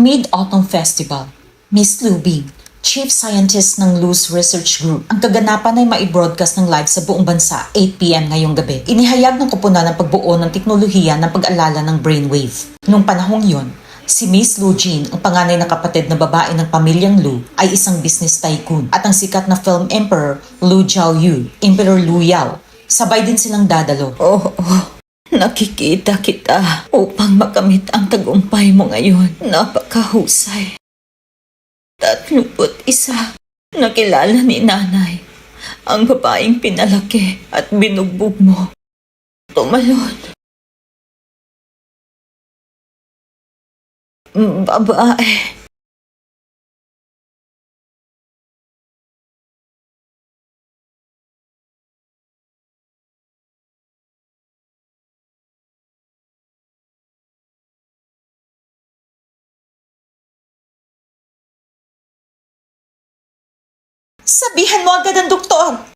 Mid-Autumn Festival. Miss Lubing, Chief Scientist ng Luz Research Group. Ang kaganapan ay mai-broadcast ng live sa buong bansa 8 p.m. ngayong gabi. Inihayag ng koponan ng pagbuo ng teknolohiya ng pag-alala ng brainwave. Noong panahong yon, si Miss Lu Jin, ang panganay na kapatid na babae ng pamilyang Lu, ay isang business tycoon. At ang sikat na film emperor, Lu Jiaoyu, Emperor Lu Yao, sabay din silang dadalo. Nakikita kita upang makamit ang tagumpay mo ngayon. Napakahusay. 31. Nakilala ni nanay ang babaeng pinalaki at binugbog mo. Tumalon. Babae. Sabihan mo agad ang doktor!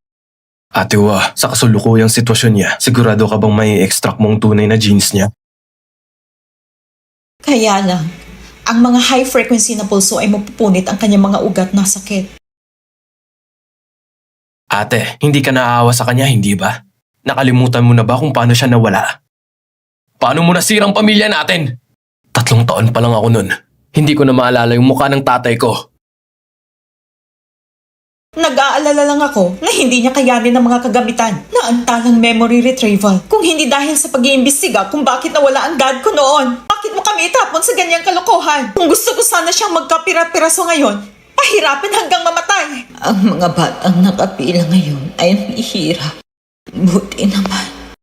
Ate Wa, sa kasulukuyang sitwasyon niya, sigurado ka bang may extract mong tunay na genes niya? Kaya lang, ang mga high frequency na pulso ay mapupunit ang kanyang mga ugat na sakit. Ate, hindi ka naaawa sa kanya, hindi ba? Nakalimutan mo na ba kung paano siya nawala? Paano mo nasirang pamilya natin? 3 taon pa lang ako nun. Hindi ko na maalala yung mukha ng tatay ko. Nag-aalala lang ako na hindi niya kayanin ng mga kagamitan na antalang memory retrieval. Kung hindi dahil sa pag-iimbestiga kung bakit nawala ang dad ko noon. Bakit mo kami itapon sa ganyang kalokohan? Kung gusto ko sana siyang magkapira-piraso ngayon, pahirapin hanggang mamatay. Ang mga batang nakapila ngayon ay mahihirap. Buti naman.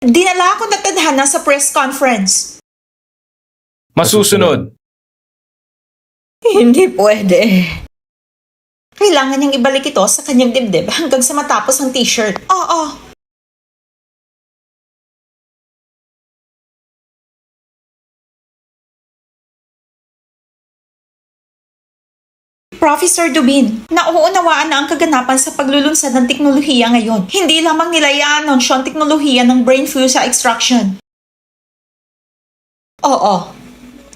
Dinala ako ng tadhana sa press conference. Masusunod! Hindi pwede. Kailangan niyang ibalik ito sa kanyang dibdib hanggang sa matapos ang t-shirt. Oo. Professor Dubin, nauunawaan na ang kaganapan sa paglulunsad ng teknolohiya ngayon. Hindi lamang nila i-anunsyo ang teknolohiya ng brain fuse extraction. Oo.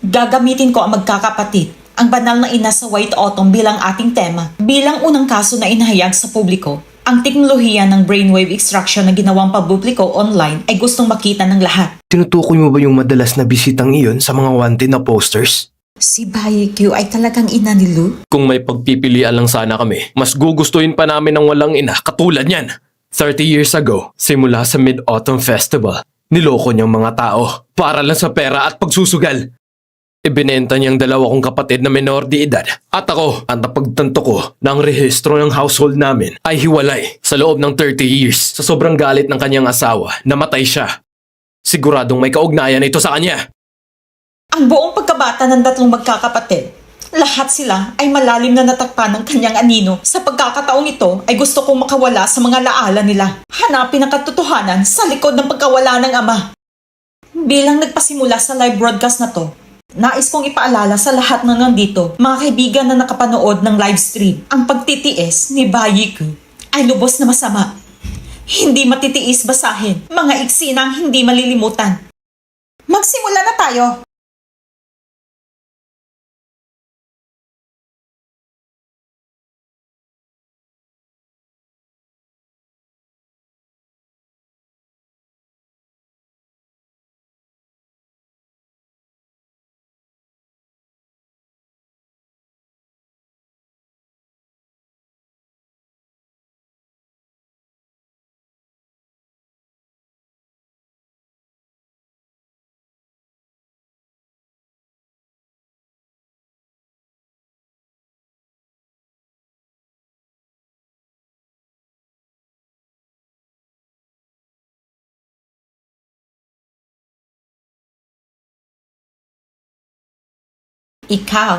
Gagamitin ko ang magkakapatid, ang banal na ina sa White Autumn bilang ating tema. Bilang unang kaso na inahayag sa publiko, ang teknolohiya ng brainwave extraction na ginawang papubliko online ay gustong makita ng lahat. Tinutukoy mo ba yung madalas na bisitang iyon sa mga wanted na posters? Si Bai Q ay talagang ina ni Lu? Kung may pagpipilian lang sana kami, mas gugustuhin pa namin ng walang ina katulad niyan. 30 years ago, simula sa Mid-Autumn Festival, niloko niyang mga tao para lang sa pera at pagsusugal. Ibinenta niyang 2 kong kapatid na menor de edad. At ako, ang napagtanto ko na ang rehistro ng household namin ay hiwalay sa loob ng 30 years. Sa sobrang galit ng kanyang asawa, namatay siya. Siguradong may kaugnayan ito sa kanya. Ang buong pagkabata ng 3 magkakapatid, lahat sila ay malalim na natakpan ng kanyang anino. Sa pagkakataong ito ay gusto kong makawala sa mga laala nila. Hanapin ang katotohanan sa likod ng pagkawala ng ama. Bilang nagpasimula sa live broadcast na to, nais kong ipaalala sa lahat ng nandito, mga kaibigan na nakapanood ng live stream, ang pagtitiis ni Bayiku ay lubos na masama. Hindi matitiis basahin, mga iksinang hindi malilimutan. Magsimula na tayo! Ikaw,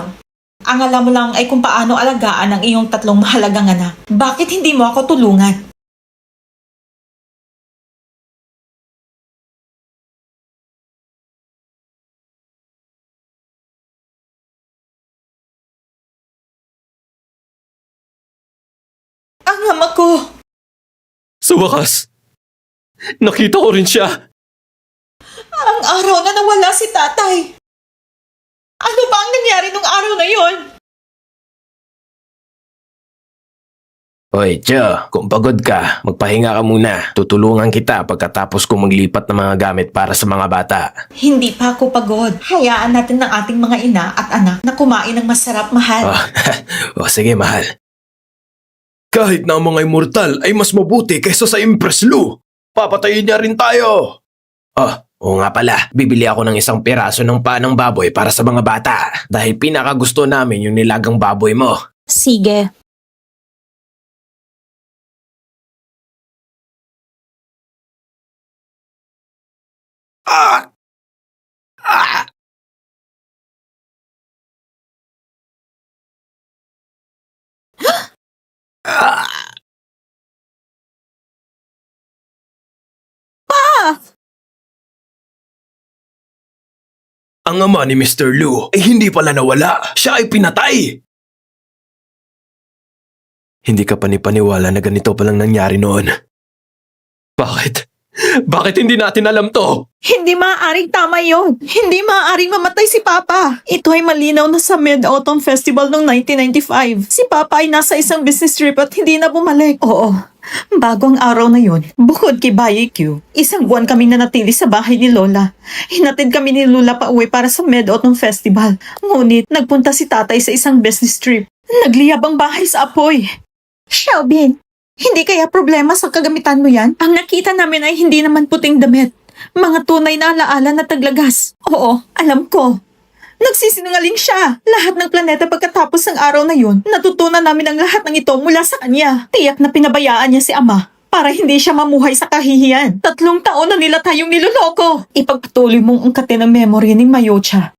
ang alam mo lang ay kung paano alagaan ang iyong 3 mahalagang anak. Bakit hindi mo ako tulungan? Ang ama ko! Sa wakas, nakita ko rin siya. Ang araw na nawala si tatay! Ano ba ang nangyari nung araw na yon? Oy, Tio, kung pagod ka, magpahinga ka muna. Tutulungan kita pagkatapos kong maglipat ng mga gamit para sa mga bata. Hindi pa ako pagod. Hayaan natin ng ating mga ina at anak na kumain ng masarap, mahal. Oh, sige, mahal. Kahit na ang mga immortal ay mas mabuti kaysa sa Empress Lu, papatayin niya rin tayo. Oo nga pala, bibili ako ng isang piraso ng panang baboy para sa mga bata dahil pinakagusto namin yung nilagang baboy mo. Sige. Ah! Ah! Ah! Ang ama ni Mr. Lu ay hindi pala nawala. Siya ay pinatay. Hindi ka panipaniwala na ganito palang nangyari noon. Bakit? Bakit hindi natin alam to? Hindi maaaring tama yon. Hindi maaaring mamatay si Papa. Ito ay malinaw na sa Mid-Autumn Festival noong 1995. Si Papa ay nasa isang business trip at hindi na bumalik. Oo. Bago ang araw na yon, bukod kay Bayi-Q, isang buwan kaming nanatili sa bahay ni Lola. Hinatid kami ni Lola pa uwi para sa Mid-Autumn Festival. Ngunit nagpunta si tatay sa isang business trip. Nagliyab ang bahay sa apoy. Shelby, hindi kaya problema sa kagamitan mo yan? Ang nakita namin ay hindi naman puting damit. Mga tunay na alaala na taglagas. Oo, alam ko. Nagsisinungaling siya. Lahat ng planeta pagkatapos ng araw na yun, natutunan namin ang lahat ng ito mula sa kanya. Tiyak na pinabayaan niya si Ama para hindi siya mamuhay sa kahihiyan. 3 taon na nila tayong niloloko. Ipagpatuloy mong ungkatin ang memory ni Mayocha.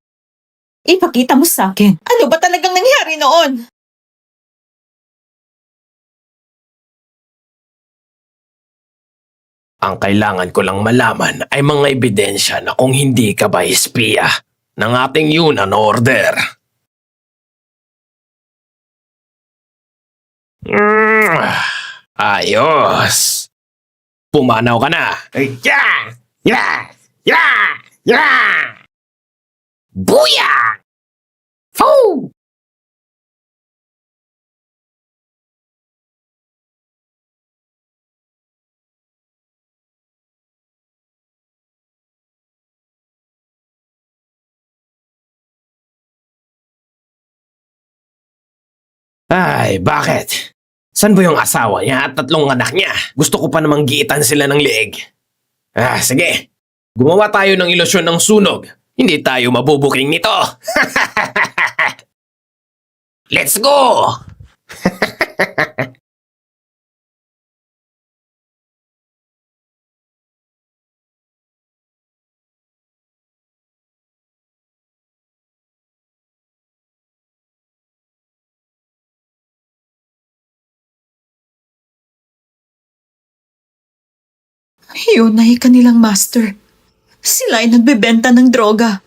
Ipakita mo sa akin. Ano ba talagang nangyari noon? Ang kailangan ko lang malaman ay mga ebidensya na kung hindi ka ba espiya ng ating Yunan Order. Ayos! Pumanaw ka na! Ya! Ya! Ya! Ya! Booyah! Foo! Ay, bakit? San ba yung asawa niya at 3 anak niya? Gusto ko pa namang giitan sila ng leeg. Sige. Gumawa tayo ng ilusyon ng sunog. Hindi tayo mabubuking nito. Let's go! Yun ay kanilang master. Sila ay nagbebenta ng droga.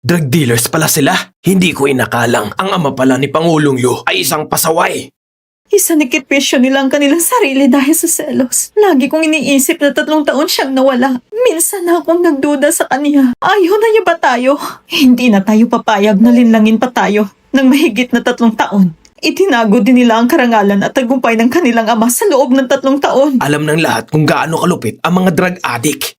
Drug dealers pala sila. Hindi ko inakalang ang ama pala ni Pangulong Lu ay isang pasaway. Isanikipisyo nila ang kanilang sarili dahil sa selos. Lagi kong iniisip na 3 taon siyang nawala. Minsan na akong nagduda sa kanya. Ayaw na niya ba tayo? Hindi na tayo papayag na linlangin pa tayo ng mahigit na 3 taon. Itinago din nila ang karangalan at tagumpay ng kanilang ama sa loob ng 3 taon. Alam ng lahat kung gaano kalupit ang mga drug addict.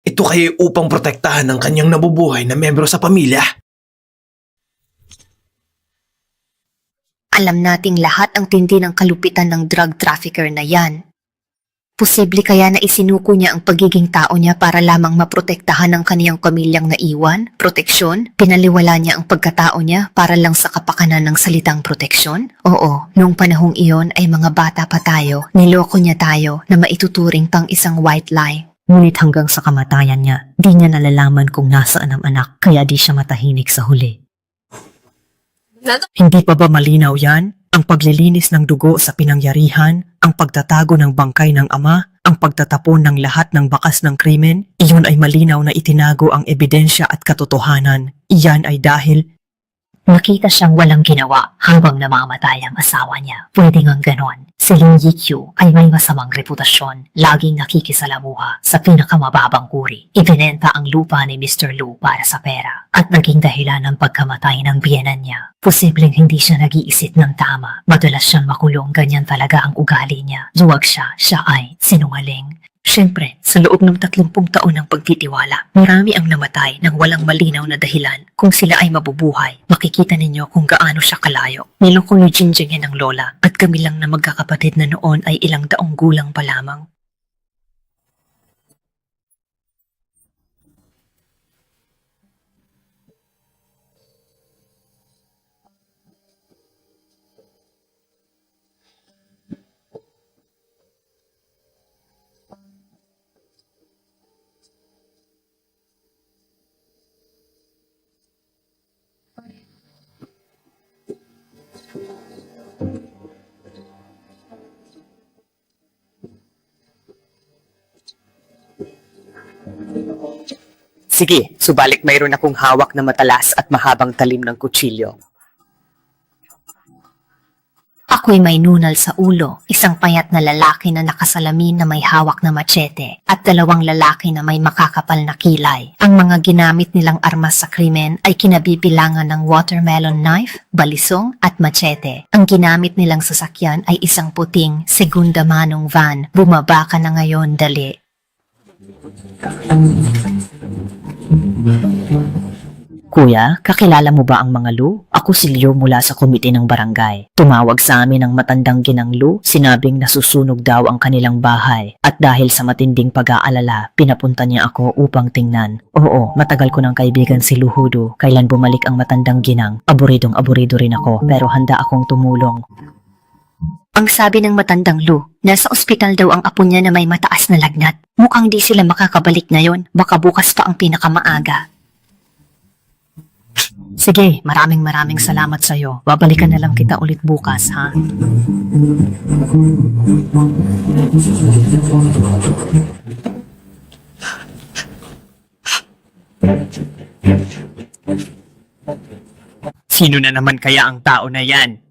Ito kaya upang protektahan ng kanyang nabubuhay na membro sa pamilya. Alam nating lahat ang tindi ng kalupitan ng drug trafficker na yan. Posible kaya na isinuko niya ang pagiging tao niya para lamang maprotektahan ang kaniyang pamilyang naiwan, proteksyon? Pinaliwala niya ang pagkatao niya para lang sa kapakanan ng salitang proteksyon? Oo, noong panahong iyon ay mga bata pa tayo, niloko niya tayo na maituturing pang isang white lie. Ngunit hanggang sa kamatayan niya, di niya nalalaman kung nasaan ang anak, kaya di siya matahimik sa huli. Hindi pa ba malinaw yan? Ang paglilinis ng dugo sa pinangyarihan, ang pagtatago ng bangkay ng ama, ang pagtatapon ng lahat ng bakas ng krimen, iyon ay malinaw na itinago ang ebidensya at katotohanan. Iyan ay dahil nakita siyang walang ginawa habang namamatay ang asawa niya. Pwede ngang ganon. Si Lin Yikyu ay may masamang reputasyon, laging nakikisalamuha sa pinakamababang kuri. Ibinenta ang lupa ni Mr. Lu para sa pera at naging dahilan ng pagkamatay ng biyenan niya. Posibleng hindi siya nag-iisip ng tama. Madalas siyang makulong, ganyan talaga ang ugali niya. Luwag siya ay sinungaling. Siyempre, sa loob ng 30 taon ng pagtitiwala, marami ang namatay ng walang malinaw na dahilan. Kung sila ay mabubuhay, makikita ninyo kung gaano siya kalayo. Niloko ni Jinjing yan ang lola at kami lang na magkakapatid na noon ay ilang daong gulang pa lamang. Sige, subalit mayroon akong hawak na matalas at mahabang talim ng kutsilyo. Ako'y may nunal sa ulo, isang payat na lalaki na nakasalamin na may hawak na machete, at 2 lalaki na may makakapal na kilay. Ang mga ginamit nilang armas sa krimen ay kinabibilangan ng watermelon knife, balisong at machete. Ang ginamit nilang sasakyan ay isang puting segunda manong van. Bumaba ka na ngayon, dali. Kuya, kakilala mo ba ang mga Lu? Ako si Liu mula sa komite ng barangay. Tumawag sa amin ang matandang ginang Lu, sinabing nasusunog daw ang kanilang bahay. At dahil sa matinding pag-aalala, pinapunta niya ako upang tingnan. Oo, matagal ko ng kaibigan si Lu Hudu. Kailan bumalik ang matandang ginang, aburidong-aburido rin ako, pero handa akong tumulong. Ang sabi ng matandang Lu, nasa ospital daw ang apo niya na may mataas na lagnat. Mukhang di sila makakabalik ngayon, baka bukas pa ang pinakamaaga. Sige, maraming salamat sa'yo. Babalikan na lang kita ulit bukas, ha? Sino na naman kaya ang tao na yan?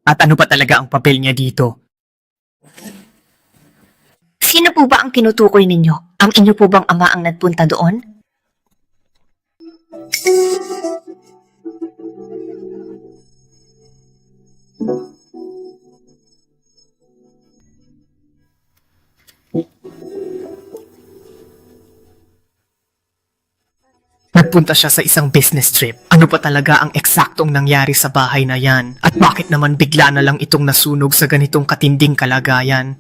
At ano pa talaga ang papel niya dito? Sino po ba ang tinutukoy ninyo? Ang inyo po bang ama ang nagpunta doon? Nagpunta siya sa isang business trip. Ano pa talaga ang eksaktong nangyari sa bahay na yan? At bakit naman bigla na lang itong nasunog sa ganitong katinding kalagayan?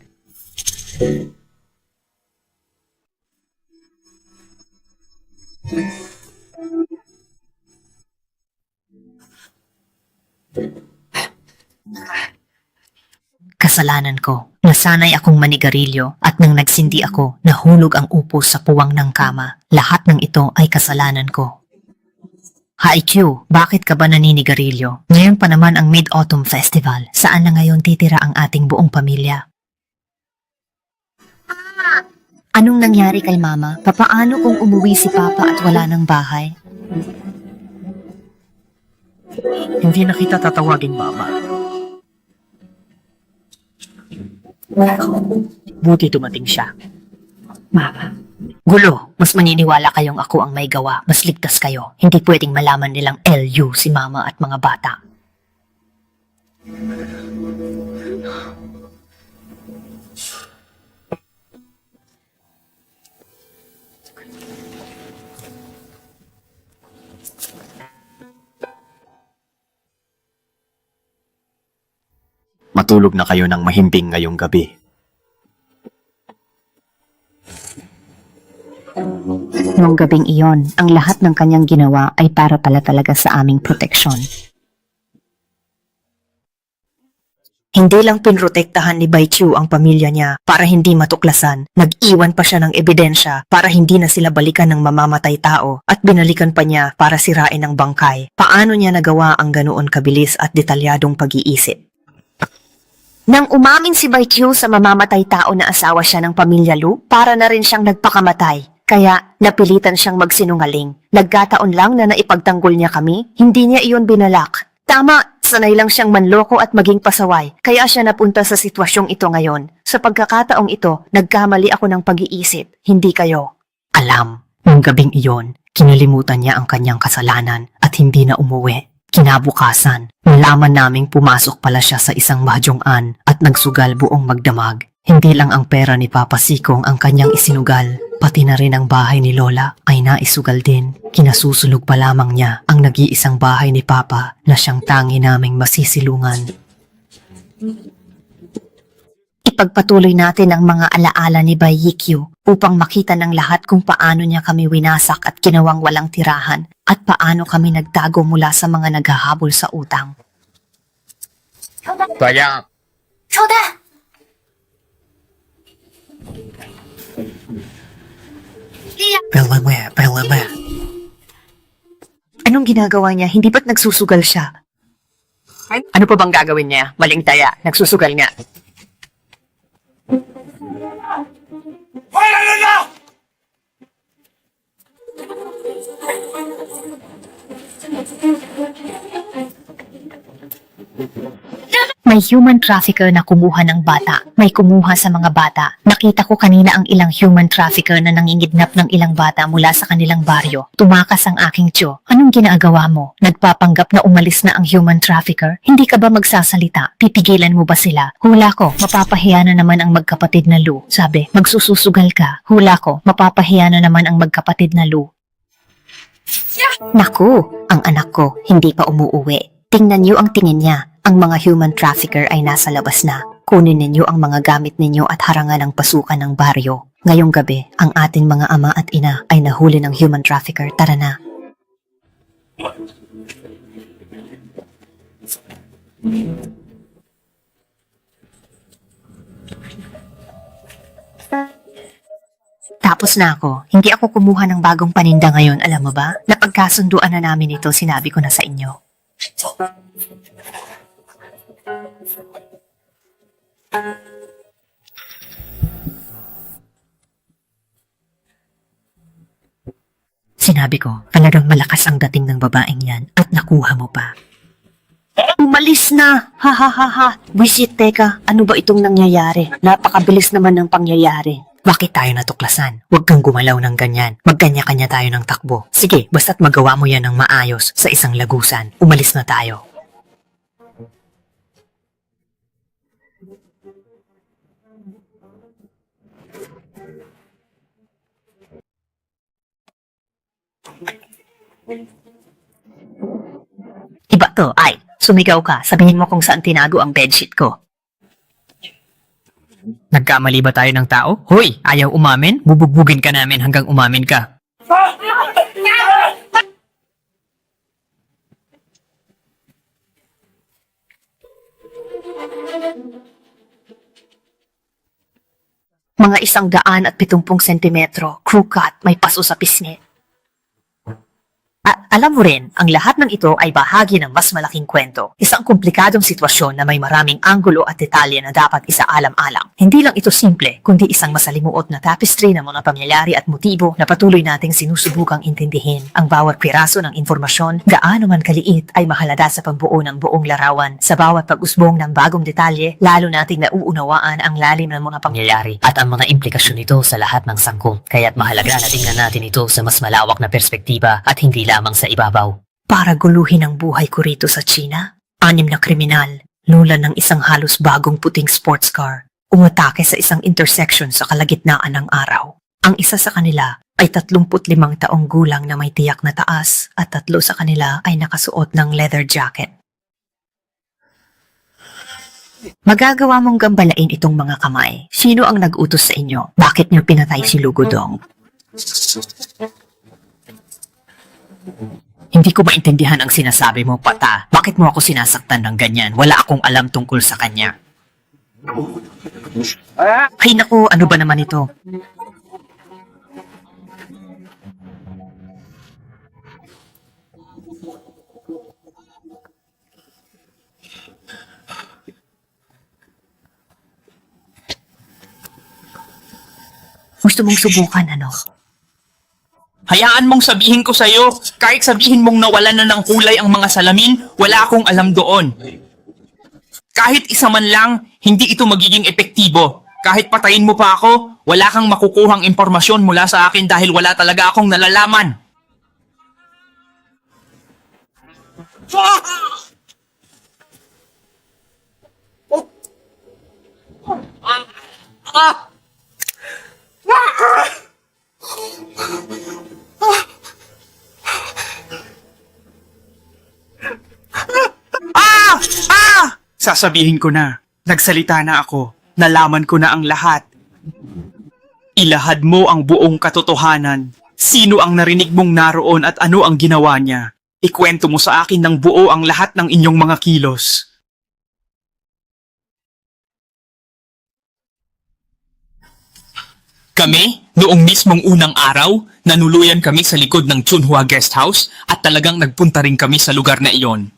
Kasalanan ko. Nasanay akong manigarilyo at nang nagsindi ako, nahulog ang upo sa puwang ng kama. Lahat ng ito ay kasalanan ko. Haikyuu, bakit ka ba naninigarilyo? Ngayon pa naman ang Mid-Autumn Festival. Saan na ngayon titira ang ating buong pamilya? Anong nangyari kay Mama? Papaano kung umuwi si Papa at wala ng bahay? Hindi na kita tatawagin mama. Buti dumating siya. Mama. Gulo, mas maniniwala kayong ako ang may gawa. Mas ligtas kayo. Hindi pwedeng malaman nilang LU si Mama at mga bata. Matulog na kayo ng mahimbing ngayong gabi. Noong gabing iyon, ang lahat ng kanyang ginawa ay para pala talaga sa aming proteksyon. Hindi lang pinrotektahan ni Bai Chu ang pamilya niya para hindi matuklasan, nag-iwan pa siya ng ebidensya para hindi na sila balikan ng mamamatay tao at binalikan pa niya para sirain ang bangkay. Paano niya nagawa ang ganoon kabilis at detalyadong pag-iisip? Nang umamin si Bai Qiu sa mamamatay tao na asawa siya ng pamilya Lu, para na rin siyang nagpakamatay. Kaya napilitan siyang magsinungaling. Nagkataon lang na naipagtanggol niya kami, hindi niya iyon binalak. Tama, sanay lang siyang manloko at maging pasaway, kaya siya napunta sa sitwasyong ito ngayon. Sa pagkakataong ito, nagkamali ako ng pag-iisip, hindi kayo. Alam, noong gabing iyon, kinalimutan niya ang kanyang kasalanan at hindi na umuwi. Kinabukasan, nalaman naming pumasok pala siya sa isang mahjong-an at nagsugal buong magdamag. Hindi lang ang pera ni Papa Sikong ang kanyang isinugal, pati na rin ang bahay ni Lola ay naisugal din. Kinasusulog pa lamang niya ang nag-iisang bahay ni Papa na siyang tangi naming masisilungan. Ipagpatuloy natin ang mga alaala ni Bai Yikyu upang makita ng lahat kung paano niya kami winasak at ginawang walang tirahan at paano kami nagtago mula sa mga naghahabol sa utang. Kaya, Peleme. Anong ginagawa niya? Hindi ba't nagsusugal siya? ano pa bang gagawin niya? Maling taya, nagsusugal nga. May human trafficker na kumuha ng bata. May kumuha sa mga bata. Nakita ko kanina ang ilang human trafficker na nangingidnap ng ilang bata mula sa kanilang baryo. Tumakas ang aking tiyo. Anong ginagawa mo? Nagpapanggap na umalis na ang human trafficker? Hindi ka ba magsasalita? Pipigilan mo ba sila? Hula ko, mapapahiya na naman ang magkapatid na Lu. Sabi, magsususugal ka. Hula ko, mapapahiya na naman ang magkapatid na Lu. Naku, ang anak ko hindi pa umuuwi. Tingnan niyo ang tingin niya. Ang mga human trafficker ay nasa labas na. Kunin ninyo ang mga gamit ninyo at harangan ang pasukan ng baryo. Ngayong gabi, ang ating mga ama at ina ay nahuli ng human trafficker. Tara na. Tapos na ako. Hindi ako kumuha ng bagong paninda ngayon, alam mo ba? Napagkasunduan na namin ito, sinabi ko na sa inyo. Sinabi ko, talagang malakas ang dating ng babaeng yan at nakuha mo pa. Umalis na! Ha ha ha ha! Wisit, teka, ano ba itong nangyayari? Napakabilis naman ng pangyayari. Bakit tayo natuklasan? Huwag kang gumalaw ng ganyan. Magkanya-kanya tayo ng takbo. Sige, basta't magawa mo yan ng maayos sa isang lagusan. Umalis na tayo. Iba to, ay, sumigaw ka. Sabihin mo kung saan tinago ang bedsheet ko. Nagkamali ba tayo ng tao? Hoy, ayaw umamin? Bubugbugin ka namin hanggang umamin ka. Mga 170 sentimetro, crew cut, may paso sa pisngi. Alam mo rin, ang lahat ng ito ay bahagi ng mas malaking kwento. Isang komplikadong sitwasyon na may maraming anggulo at detalye na dapat isaalam-alam. Hindi lang ito simple, kundi isang masalimuot na tapestry ng mga pangyayari at motibo na patuloy nating sinusubukang intindihin. Ang bawat piraso ng informasyon, gaano man kaliit, ay mahalaga sa pagbuo ng buong larawan. Sa bawat pag-usbong ng bagong detalye, lalo nating nauunawaan ang lalim ng mga pangyayari at ang mga implikasyon nito sa lahat ng sangkot. Kaya't mahalaga na tingnan natin ito sa mas malawak na perspektiba at hindi lamang sa ibabaw. Para guluhin ang buhay ko rito sa China, 6 na kriminal, lula ng isang halos bagong puting sports car, umatake sa isang intersection sa kalagitnaan ng araw. Ang isa sa kanila ay 35 taong gulang na may tiyak na taas at 3 sa kanila ay nakasuot ng leather jacket. Magagawa mong gambalain itong mga kamay. Sino ang nag-utos sa inyo? Bakit niyo pinatay si Lugudong? Hindi ko maintindihan ang sinasabi mo, Pata. Bakit mo ako sinasaktan ng ganyan? Wala akong alam tungkol sa kanya. Ay naku, ano ba naman ito? Gusto mong subukan, ano? Hayaan mong sabihin ko sa'yo, kahit sabihin mong nawalan na ng kulay ang mga salamin, wala akong alam doon. Kahit isa man lang, hindi ito magiging epektibo. Kahit patayin mo pa ako, wala kang makukuhang impormasyon mula sa akin dahil wala talaga akong nalalaman. Sasabihin ko na, nagsalita na ako, nalaman ko na ang lahat. Ilahad mo ang buong katotohanan. Sino ang narinig mong naroon at ano ang ginawa niya? Ikwento mo sa akin ng buo ang lahat ng inyong mga kilos. Kami, noong mismong unang araw, nanuluyan kami sa likod ng Chunhua Guest House at talagang nagpunta rin kami sa lugar na iyon.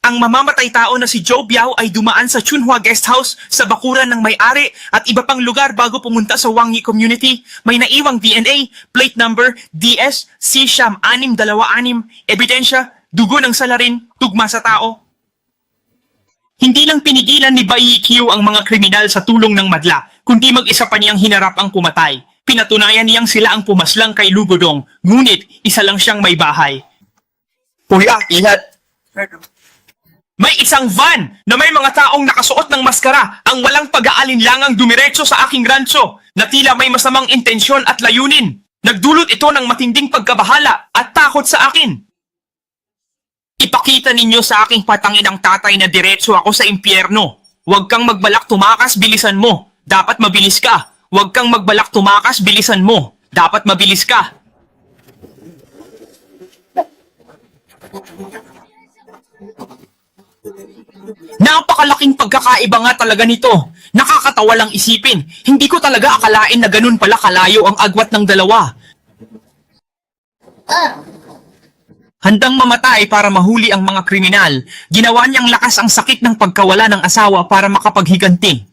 Ang mamamatay tao na si Joe Biao ay dumaan sa Chunhua Guest House sa bakuran ng may-ari at iba pang lugar bago pumunta sa Wangyi Community. May naiwang DNA, plate number DS C-626, ebidensya, dugo ng salarin, tugma sa tao. Hindi lang pinigilan ni Bai Q ang mga kriminal sa tulong ng madla, kundi mag-isa pa niyang hinarap ang pumatay. Pinatunayan niyang sila ang pumaslang kay Lugudong, ngunit isa lang siyang may bahay. Kuya, ihat! May isang van na may mga taong nakasuot ng maskara ang walang pag-aalinlangang dumiretso sa aking rancho na tila may masamang intensyon at layunin. Nagdulot ito ng matinding pagkabahala at takot sa akin. Ipakita ninyo sa aking patanginang tatay na diretso ako sa impyerno. Huwag kang magbalak tumakas, bilisan mo. Dapat mabilis ka. Huwag kang magbalak tumakas, bilisan mo. Dapat mabilis ka. Napakalaking pagkakaiba nga talaga nito. Nakakatawa lang isipin. Hindi ko talaga akalain na ganun pala kalayo ang agwat ng dalawa. Handang mamatay para mahuli ang mga kriminal, ginawa niyang lakas ang sakit ng pagkawala ng asawa para makapaghiganti.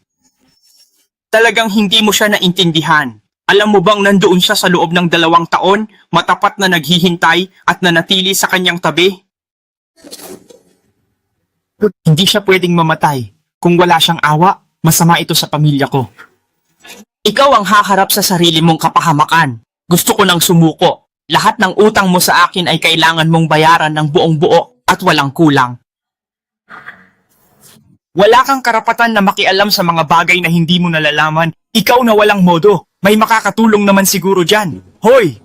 Talagang hindi mo siya naintindihan. Alam mo bang nandoon siya sa loob ng 2 taon, matapat na naghihintay at nanatili sa kanyang tabi? Hindi siya pwedeng mamatay. Kung wala siyang awa, masama ito sa pamilya ko. Ikaw ang haharap sa sarili mong kapahamakan. Gusto ko nang sumuko. Lahat ng utang mo sa akin ay kailangan mong bayaran ng buong buo at walang kulang. Wala kang karapatan na makialam sa mga bagay na hindi mo nalalaman. Ikaw na walang modo. May makakatulong naman siguro dyan. Hoy!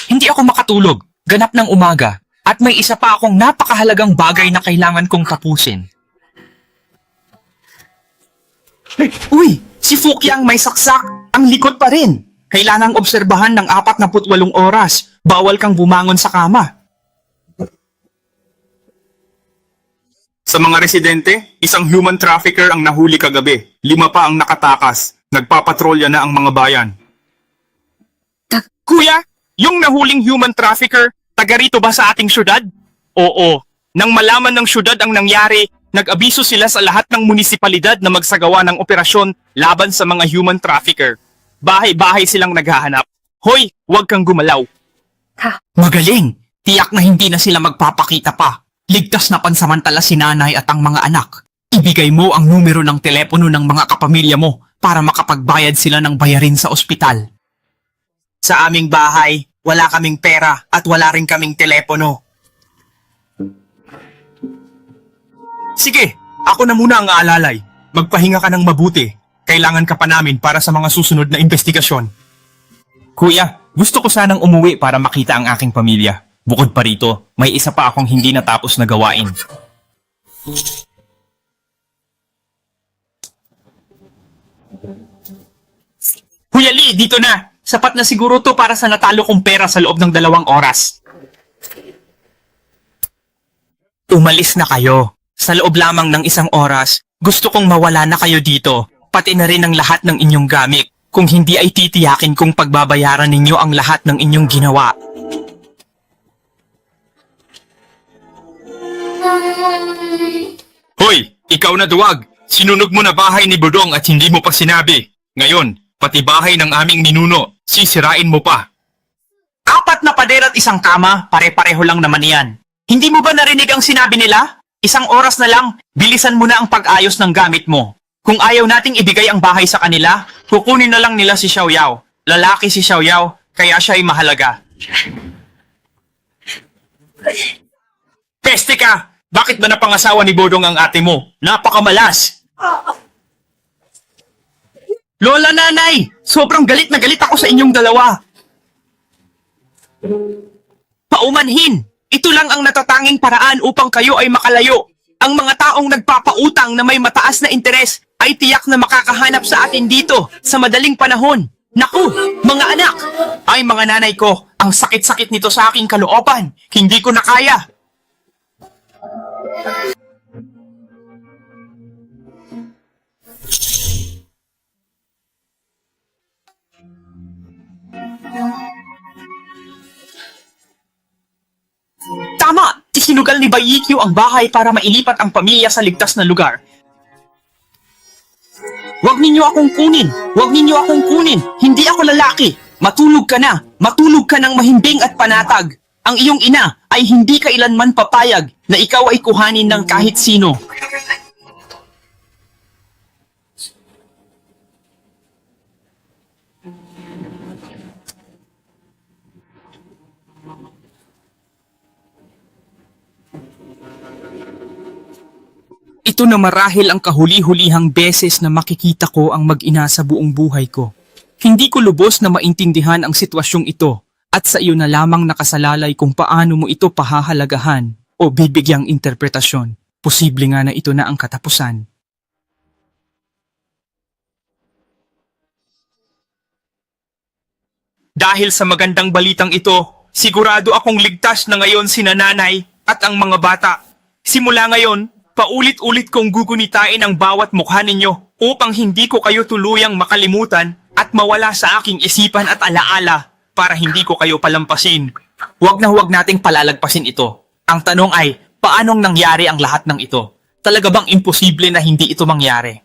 Hindi ako makatulog. Ganap ng umaga. At may isa pa akong napakahalagang bagay na kailangan kong tapusin. Uy! Si Fukyang may saksak. Ang likod pa rin. Kailangang obserbahan ng 48 oras. Bawal kang bumangon sa kama. Sa mga residente, isang human trafficker ang nahuli kagabi. 5 pa ang nakatakas. Nagpapatrolya na ang mga bayan. Kuya, yung nahuling human trafficker, taga rito ba sa ating syudad? Oo. Nang malaman ng syudad ang nangyari, nag-abiso sila sa lahat ng munisipalidad na magsagawa ng operasyon laban sa mga human trafficker. Bahay-bahay silang naghahanap. Hoy, huwag kang gumalaw. Magaling! Tiyak na hindi na sila magpapakita pa. Ligtas na pansamantala si nanay at ang mga anak. Ibigay mo ang numero ng telepono ng mga kapamilya mo para makapagbayad sila ng bayarin sa ospital. Sa aming bahay, wala kaming pera at wala rin kaming telepono. Sige, ako na muna ang aalalay. Magpahinga ka ng mabuti. Kailangan ka pa namin para sa mga susunod na investigasyon. Kuya, Gusto ko sanang umuwi para makita ang aking pamilya. Bukod pa rito, may isa pa akong hindi natapos na gawain. Huyali, dito na! Sapat na siguro to para sa natalo kong pera sa loob ng 2 oras. Umalis na kayo. Sa loob lamang ng 1 oras, gusto kong mawala na kayo dito, pati na rin ang lahat ng inyong gamit. Kung hindi ay titiyakin kong pagbabayaran ninyo ang lahat ng inyong ginawa. Hoy, ikaw na duwag! Sinunog mo na bahay ni Bodong at hindi mo pa sinabi. Ngayon, pati bahay ng aming ninuno, sisirain mo pa. 4 na pader at 1 kama, pare-pareho lang naman yan. Hindi mo ba narinig ang sinabi nila? 1 oras na lang, bilisan mo na ang pag-ayos ng gamit mo. Kung ayaw nating ibigay ang bahay sa kanila, kukunin na lang nila si Xiao Yao. Lalaki si Xiao Yao, kaya siya ay mahalaga. Peste ka! Bakit ba napangasawa ni Bodong ang ate mo? Napakamalas! Lola, nanay! Sobrang galit na galit ako sa inyong dalawa. Paumanhin! Ito lang ang natatanging paraan upang kayo ay makalayo. Ang mga taong nagpapautang na may mataas na interes ay tiyak na makakahanap sa atin dito sa madaling panahon. Naku, mga anak! Ay mga nanay ko, ang sakit-sakit nito sa aking kalooban. Hindi ko na kaya. Tama! Isinugal ni Bayikyo ang bahay para mailipat ang pamilya sa ligtas na lugar. Huwag ninyo akong kunin! Huwag ninyo akong kunin! Hindi ako lalaki! Matulog ka na! Matulog ka ng mahimbing at panatag! Ang iyong ina ay hindi kailanman papayag na ikaw ay kuhanin ng kahit sino. Ito na marahil ang kahuli-hulihang beses na makikita ko ang mag-ina sa buong buhay ko. Hindi ko lubos na maintindihan ang sitwasyong ito at sa iyo na lamang nakasalalay kung paano mo ito pahahalagahan o bibigyang interpretasyon. Posible nga na ito na ang katapusan. Dahil sa magandang balitang ito, sigurado akong ligtas na ngayon si nanay at ang mga bata. Simula ngayon, paulit-ulit kong gugunitain ang bawat mukha ninyo upang hindi ko kayo tuluyang makalimutan at mawala sa aking isipan at alaala para hindi ko kayo palampasin. Huwag na huwag nating palalagpasin ito. Ang tanong ay, paanong nangyari ang lahat ng ito? Talaga bang imposible na hindi ito mangyari?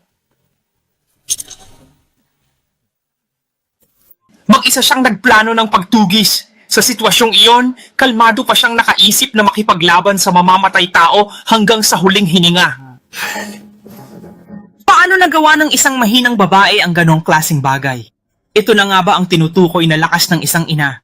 Mag-isa siyang nagplano ng pagtugis. Sa sitwasyong iyon, kalmado pa siyang nakaisip na makipaglaban sa mamamatay tao hanggang sa huling hininga. Paano nagawa ng isang mahinang babae ang ganong klaseng bagay? Ito na nga ba ang tinutukoy na lakas ng isang ina?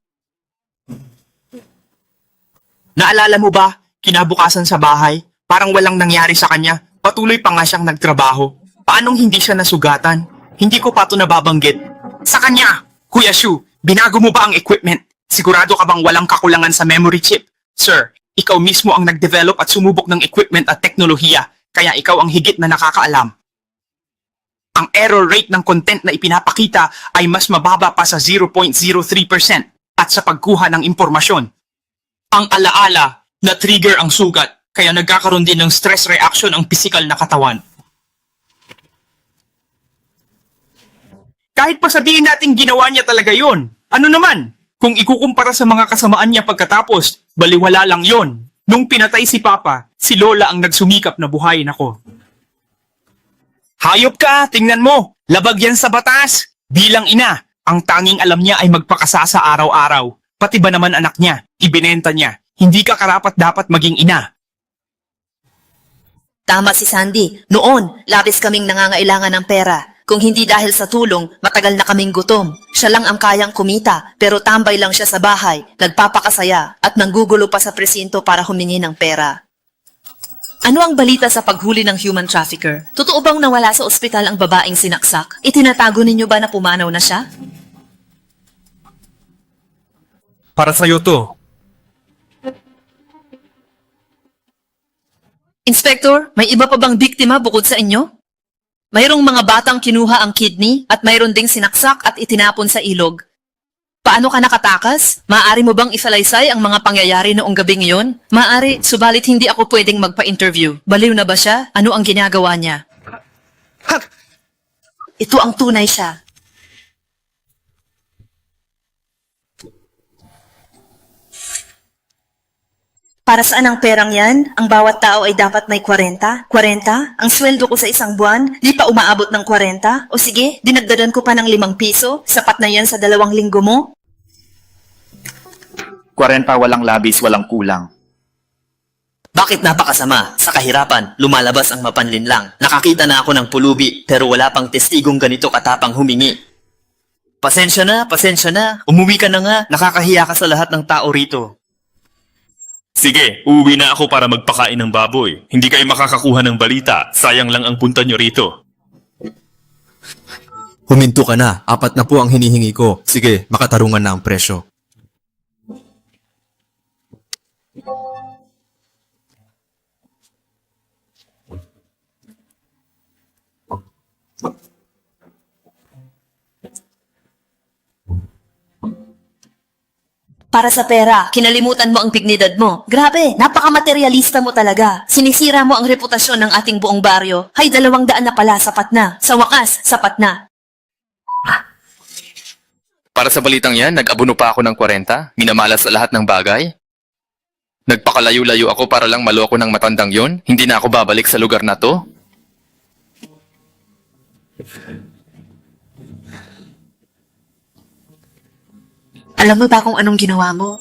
Naalala mo ba, kinabukasan sa bahay, parang walang nangyari sa kanya, patuloy pa nga siyang nagtrabaho. Paanong hindi siya nasugatan? Hindi ko pa ito nababanggit. Sa kanya, Kuya Shu, binago mo ba ang equipment? Sigurado ka bang walang kakulangan sa memory chip? Sir, ikaw mismo ang nag-develop at sumubok ng equipment at teknolohiya, kaya ikaw ang higit na nakakaalam. Ang error rate ng content na ipinapakita ay mas mababa pa sa 0.03% at sa pagkuha ng impormasyon. Ang alaala na trigger ang sugat, kaya nagkakaroon din ng stress reaction ang pisikal na katawan. Kahit pa sabihin natin ginawa niya talaga yon, ano naman? Kung ikukumpara sa mga kasamaan niya pagkatapos, baliwala lang yon. Nung pinatay si Papa, si Lola ang nagsumikap na buhayin ako. Hayop ka, tingnan mo, labag yan sa batas. Bilang ina, ang tanging alam niya ay magpakasa sa araw-araw. Pati ba naman anak niya, ibinenta niya. Hindi ka karapat-dapat maging ina. Tama si Sandy. Noon, labis kaming nangangailangan ng pera. Kung hindi dahil sa tulong, matagal na kaming gutom. Siya lang ang kayang kumita, pero tambay lang siya sa bahay, nagpapakasaya, at nanggugulo pa sa presinto para humingi ng pera. Ano ang balita sa paghuli ng human trafficker? Totoo bang nawala sa ospital ang babaeng sinaksak? Itinatago ninyo ba na pumanaw na siya? Para sa'yo to. Inspector, may iba pa bang biktima bukod sa inyo? Mayroong mga batang kinuha ang kidney at mayroon ding sinaksak at itinapon sa ilog. Paano ka nakatakas? Maaari mo bang isalaysay ang mga pangyayari noong gabing iyon? Maaari, subalit hindi ako pwedeng magpa-interview. Baliw na ba siya? Ano ang ginagawa niya? Ito ang tunay siya. Para saan ang perang yan? Ang bawat tao ay dapat may 40? 40? Ang sweldo ko sa isang buwan, di pa umaabot ng 40? O sige, dinagdagan ko pa ng 5 piso? Sapat na yan sa 2 linggo mo? 40 walang labis, walang kulang. Bakit napakasama? Sa kahirapan, lumalabas ang mapanlinlang. Nakakita na ako ng pulubi, pero wala pang testigong ganito katapang humingi. Pasensya na, umuwi ka na nga. Nakakahiya ka sa lahat ng tao rito. Sige, uuwi na ako para magpakain ng baboy. Hindi kayo makakakuha ng balita. Sayang lang ang punta nyo rito. Huminto ka na. 4 na po ang hinihingi ko. Sige, makatarungan na ang presyo. Para sa pera, kinalimutan mo ang dignidad mo. Grabe, napaka-materialista mo talaga. Sinisira mo ang reputasyon ng ating buong baryo. Hay, 200 na pala, sapat na. Sa wakas, sapat na. Para sa balitang yan, nag-abuno pa ako ng 40, minamalas sa lahat ng bagay. Nagpakalayo-layo ako para lang maloko ng matandang yon. Hindi na ako babalik sa lugar na to. Alam mo ba kung anong ginawa mo?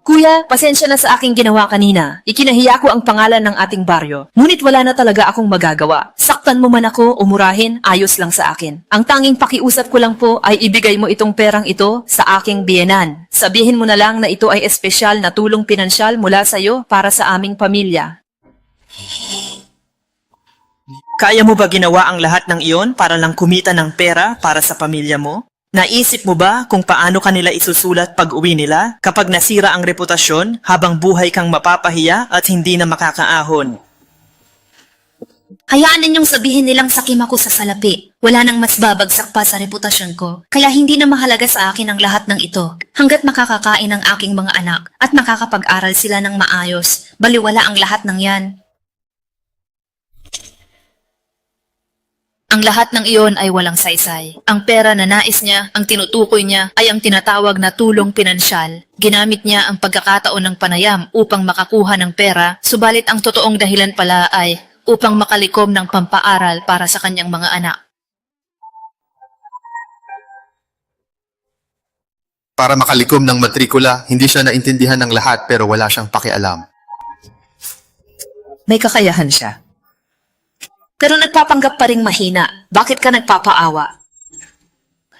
Kuya, pasensya na sa aking ginawa kanina. Ikinahiya ko ang pangalan ng ating baryo. Ngunit wala na talaga akong magagawa. Saktan mo man ako o murahin, ayos lang sa akin. Ang tanging pakiusap ko lang po ay ibigay mo itong perang ito sa aking biyenan. Sabihin mo na lang na ito ay espesyal na tulong pinansyal mula sa iyo para sa aming pamilya. Kaya mo ba ginawa ang lahat ng iyon para lang kumita ng pera para sa pamilya mo? Naisip mo ba kung paano kanila isusulat pag uwi nila kapag nasira ang reputasyon habang buhay kang mapapahiya at hindi na makakaahon? Hayaan ninyong sabihin nilang sakim ako sa salapi. Wala nang mas babagsak pa sa reputasyon ko. Kaya hindi na mahalaga sa akin ang lahat ng ito. Hanggat makakakain ang aking mga anak at makakapag-aral sila ng maayos, baliwala ang lahat ng yan. Ang lahat ng iyon ay walang saysay. Ang pera na nais niya, ang tinutukoy niya, ay ang tinatawag na tulong pinansyal. Ginamit niya ang pagkakataon ng panayam upang makakuha ng pera, subalit ang totoong dahilan pala ay upang makalikom ng pampaaral para sa kanyang mga anak. Para makalikom ng matrikula, hindi siya naintindihan ng lahat pero wala siyang pakialam. May kakayahan siya. Pero nagpapanggap pa ring mahina. Bakit ka nagpapaawa?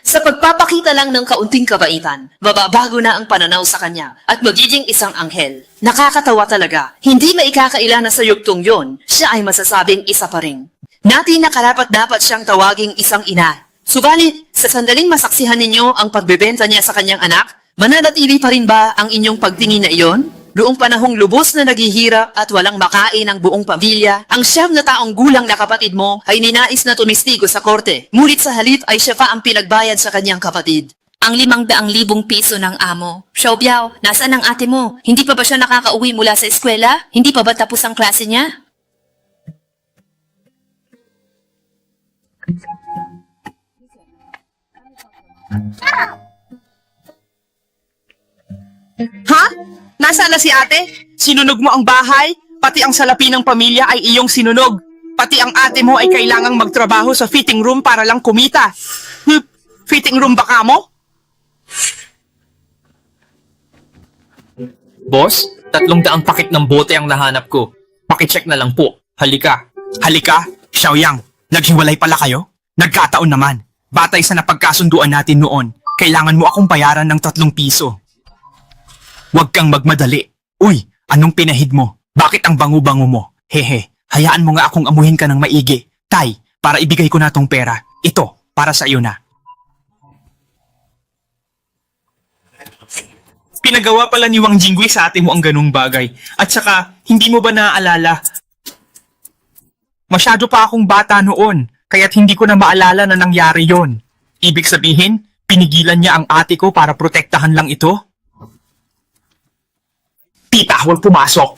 Sa pagpapakita lang ng kaunting kabaitan, mababago na ang pananaw sa kanya at magiging isang anghel. Nakakatawa talaga. Hindi maikakaila na sa yugtong yon, siya ay masasabing isa pa rin. Natin na karapat-dapat siyang tawaging isang ina. Subalit, sa sandaling masaksihan ninyo ang pagbebenta niya sa kanyang anak, mananatili pa rin ba ang inyong pagtingin na iyon? Noong panahong lubos na naghihirap at walang makain ang buong pamilya, ang 9 na taong gulang na kapatid mo ay ninais na tumistigo sa korte. Ngunit sa halip ay siya pa ang pinagbayad sa kanyang kapatid. Ang 500,000 piso ng amo. Xiaobiao, nasaan ang ate mo? Hindi pa ba siya nakakauwi mula sa eskwela? Hindi pa ba tapos ang klase niya? Ha? Nasaan na si ate? Sinunog mo ang bahay? Pati ang salapi ng pamilya ay iyong sinunog. Pati ang ate mo ay kailangang magtrabaho sa fitting room para lang kumita. Fitting room ba ka mo? Boss, 300 pakit ng bote ang nahanap ko. Pakicheck na lang po. Halika. Halika, Xiaoyang. Naghiwalay pala kayo? Nagkataon naman. Batay sa napagkasunduan natin noon, kailangan mo akong bayaran ng 3 piso. Huwag kang magmadali. Uy, anong pinahid mo? Bakit ang bango-bango mo? Hehe, hayaan mo nga akong amuhin ka ng maigi. Tay, para ibigay ko na tong pera. Ito, para sa iyo na. Pinagawa pala ni Wang Jingwei sa ate mo ang ganung bagay. At saka, hindi mo ba naaalala? Masyado pa akong bata noon, kaya't hindi ko na maalala na nangyari yon. Ibig sabihin, pinigilan niya ang ate ko para protektahan lang ito? Tita, huwag pumasok.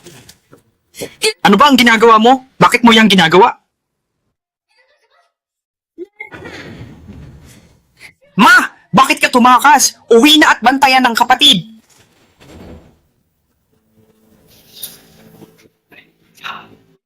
Ano ba ang ginagawa mo? Bakit mo yang ginagawa? Ma! Bakit ka tumakas? Uwi na at bantayan ng kapatid.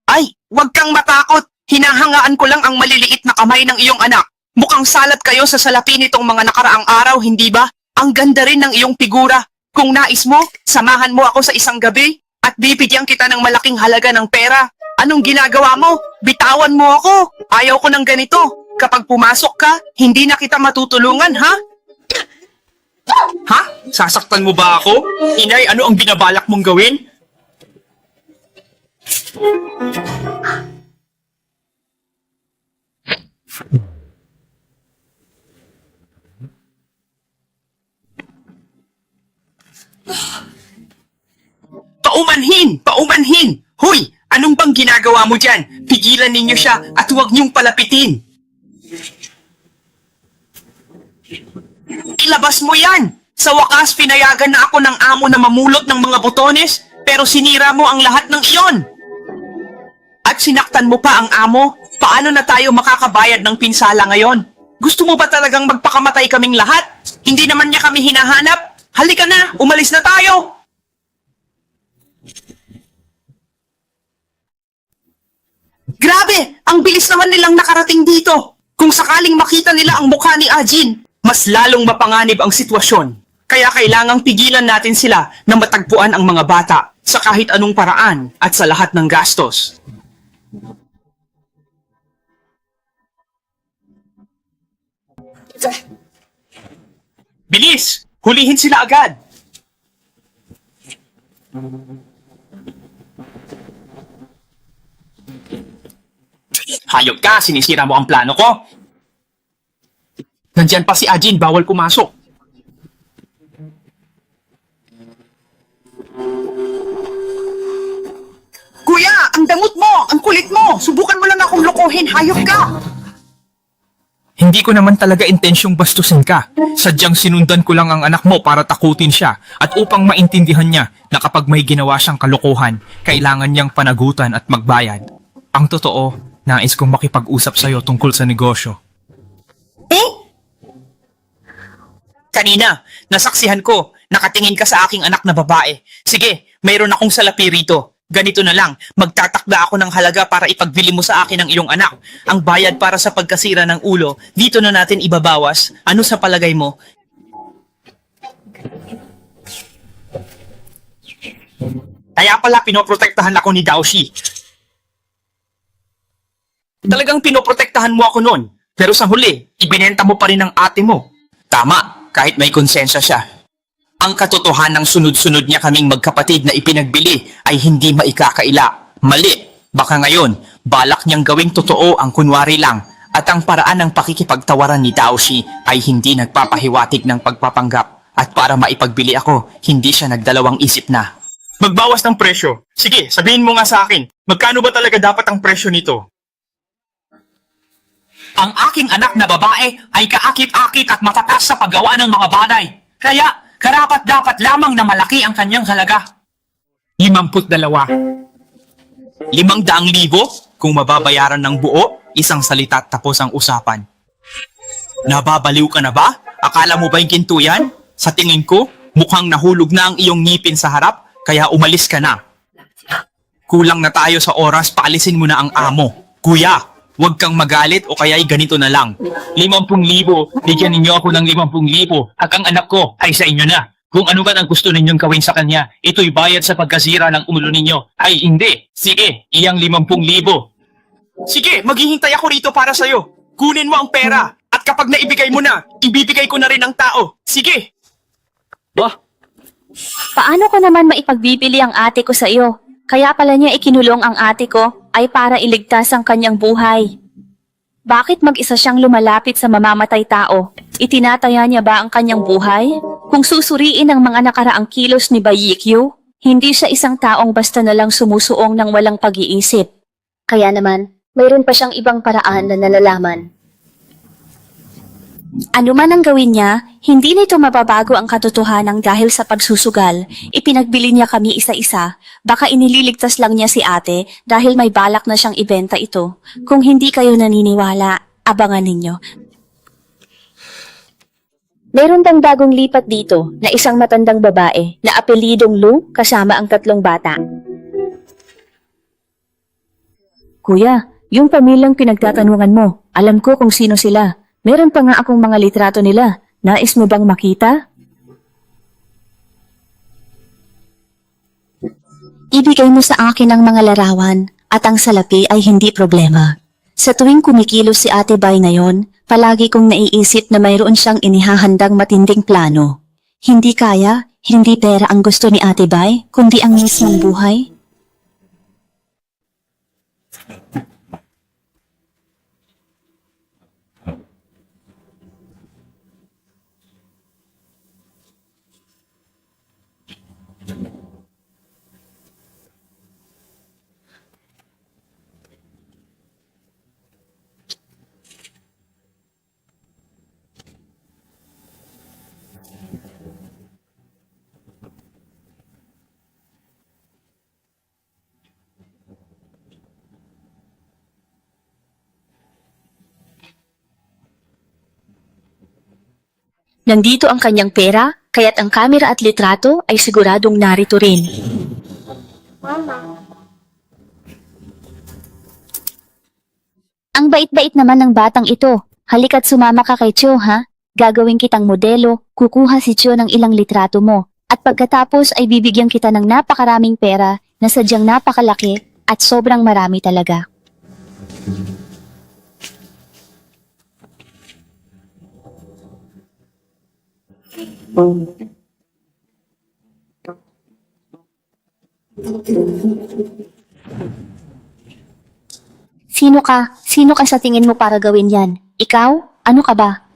Ay, huwag kang matakot. Hinahangaan ko lang ang maliliit na kamay ng iyong anak. Mukhang salat kayo sa salapi nitong mga nakaraang araw, hindi ba? Ang ganda rin ng iyong figura. Kung nais mo, samahan mo ako sa isang gabi at bibigyan kita ng malaking halaga ng pera. Anong ginagawa mo? Bitawan mo ako. Ayaw ko ng ganito. Kapag pumasok ka, hindi na kita matutulungan, ha? Ha? Sasaktan mo ba ako? Inay, ano ang binabalak mong gawin? Paumanhin! Paumanhin! Hoy! Anong bang ginagawa mo dyan? Pigilan ninyo siya at huwag niyong palapitin. Ilabas mo yan! Sa wakas, pinayagan na ako ng amo na mamulot ng mga botones, pero sinira mo ang lahat ng iyon. At sinaktan mo pa ang amo? Paano na tayo makakabayad ng pinsala ngayon? Gusto mo ba talagang magpakamatay kaming lahat? Hindi naman niya kami hinahanap? Halika na, umalis na tayo! Grabe! Ang bilis naman nilang nakarating dito! Kung sakaling makita nila ang mukha ni Ajin, mas lalong mapanganib ang sitwasyon. Kaya kailangang pigilan natin sila na matagpuan ang mga bata sa kahit anong paraan at sa lahat ng gastos. Bilis! Hulihin sila agad! Hayop ka, sinisira mo ang plano ko. Nandyan pa si Ajin, bawal pumasok. Kuya, ang dangot mo, ang kulit mo. Subukan mo lang akong lokohin, hayop ka. Hindi ko naman talaga intensyong bastusin ka. Sadyang sinundan ko lang ang anak mo para takutin siya at upang maintindihan niya na kapag may ginawa siyang kalokohan, kailangan niyang panagutan at magbayad. Ang totoo, nais kong makipag-usap sa'yo tungkol sa negosyo. Kanina, nasaksihan ko, nakatingin ka sa aking anak na babae. Sige, mayroon akong salapi rito. Ganito na lang, magtatakda ako ng halaga para ipagbili mo sa akin ang iyong anak. Ang bayad para sa pagkasira ng ulo, dito na natin ibabawas. Ano sa palagay mo? Kaya pala pinoprotektahan ako ni Daoshi. Talagang pinoprotektahan mo ako noon. Pero sa huli, ibinenta mo pa rin ang ate mo. Tama, kahit may konsensya siya. Ang katotohanan ng sunod-sunod niya kaming magkapatid na ipinagbili ay hindi maikakaila. Mali. Baka ngayon, balak niyang gawing totoo ang kunwari lang at ang paraan ng pakikipagtawaran ni Daoshi ay hindi nagpapahiwatig ng pagpapanggap. At para maipagbili ako, hindi siya nagdalawang isip na. Magbawas ng presyo. Sige, sabihin mo nga sa akin, magkano ba talaga dapat ang presyo nito? Ang aking anak na babae ay kaakit-akit at matatas sa paggawa ng mga bagay. Kaya, karapat-dapat lamang na malaki ang kanyang halaga. 52. 500,000 kung mababayaran ng buo, isang salita tapos ang usapan. Nababaliw ka na ba? Akala mo ba yung ginto yan? Sa tingin ko, mukhang nahulog na ang iyong ngipin sa harap, kaya umalis ka na. Kulang na tayo sa oras, paalisin mo na ang amo. Kuya, huwag kang magalit o kaya'y ganito na lang. 50,000, bigyan ninyo ako ng 50,000 at ang anak ko ay sa inyo na. Kung ano man ang gusto ninyong gawin sa kanya, ito'y bayad sa pagkasira ng ulo ninyo. Ay hindi, sige, iyang 50,000. Sige, maghihintay ako rito para sa'yo. Kunin mo ang pera at kapag naibigay mo na, ibibigay ko na rin ang tao. Sige. Paano ko naman maipagbibili ang ate ko sa iyo? Kaya pala niya ikinulong ang ate ko ay para iligtas ang kanyang buhay. Bakit mag-isa siyang lumalapit sa mamamatay tao? Itinataya niya ba ang kanyang buhay? Kung susuriin ang mga nakaraang kilos ni Bayikyu, hindi siya isang taong basta na lang sumusuong ng walang pag-iisip. Kaya naman, mayroon pa siyang ibang paraan na nalalaman. Ano man ang gawin niya, hindi nito mababago ang katotohanan dahil sa pagsusugal. Ipinagbili niya kami isa-isa. Baka inililigtas lang niya si ate dahil may balak na siyang ibenta ito. Kung hindi kayo naniniwala, abangan ninyo. Meron pang bagong lipat dito na isang matandang babae na apelidong Lu kasama ang 3 bata. Kuya, yung pamilyang pinagtatanungan mo, alam ko kung sino sila. Meron pa nga akong mga litrato nila. Nais mo bang makita? Ibigay mo sa akin ang mga larawan at ang salapi ay hindi problema. Sa tuwing kumikilos si Ate Bay ngayon, palagi kong naiisip na mayroon siyang inihahandang matinding plano. Hindi kaya, hindi pera ang gusto ni Ate Bay, kundi ang mismong buhay. Nandito ang kanyang pera, kaya't ang kamera at litrato ay siguradong narito rin. Ang bait-bait naman ng batang ito. Halika't sumama ka kay Cho, ha? Gagawin kitang modelo, kukuha si Cho ng ilang litrato mo. At pagkatapos ay bibigyan kita ng napakaraming pera na sadyang napakalaki at sobrang marami talaga. Sino ka? Sino ka sa tingin mo para gawin yan? Ikaw? Ano ka ba?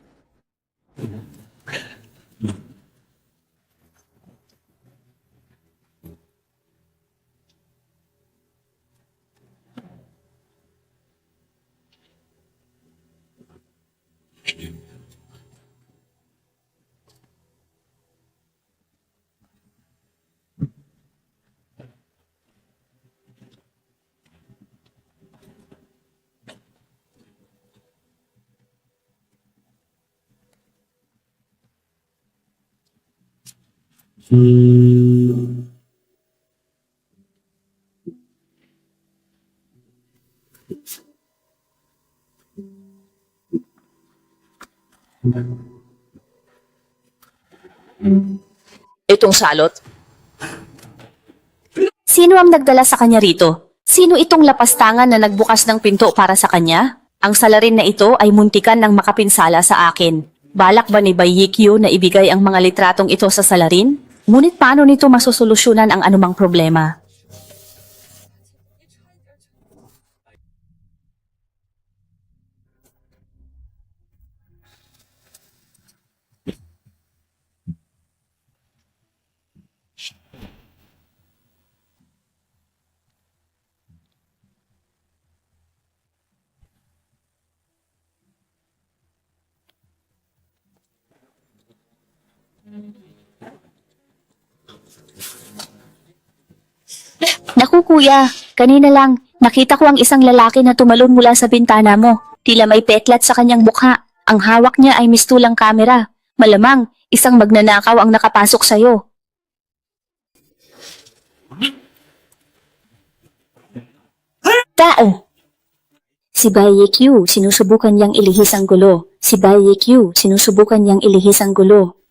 Itong salot? Sino ang nagdala sa kanya rito? Sino itong lapastangan na nagbukas ng pinto para sa kanya? Ang salarin na ito ay muntikan ng makapinsala sa akin. Balak ba ni Bayikyu na ibigay ang mga litratong ito sa salarin? Ngunit paano nito masosolusyonan ang anumang problema? Naku kuya, kanina lang, nakita ko ang isang lalaki na tumalon mula sa bintana mo. Tila may petlat sa kanyang mukha. Ang hawak niya ay mistulang kamera. Malamang, isang magnanakaw ang nakapasok sa'yo. Tao! Si Bayekyu, sinusubukan niyang ilihis ang gulo. Si Bayekyu, sinusubukan niyang ilihis ang gulo.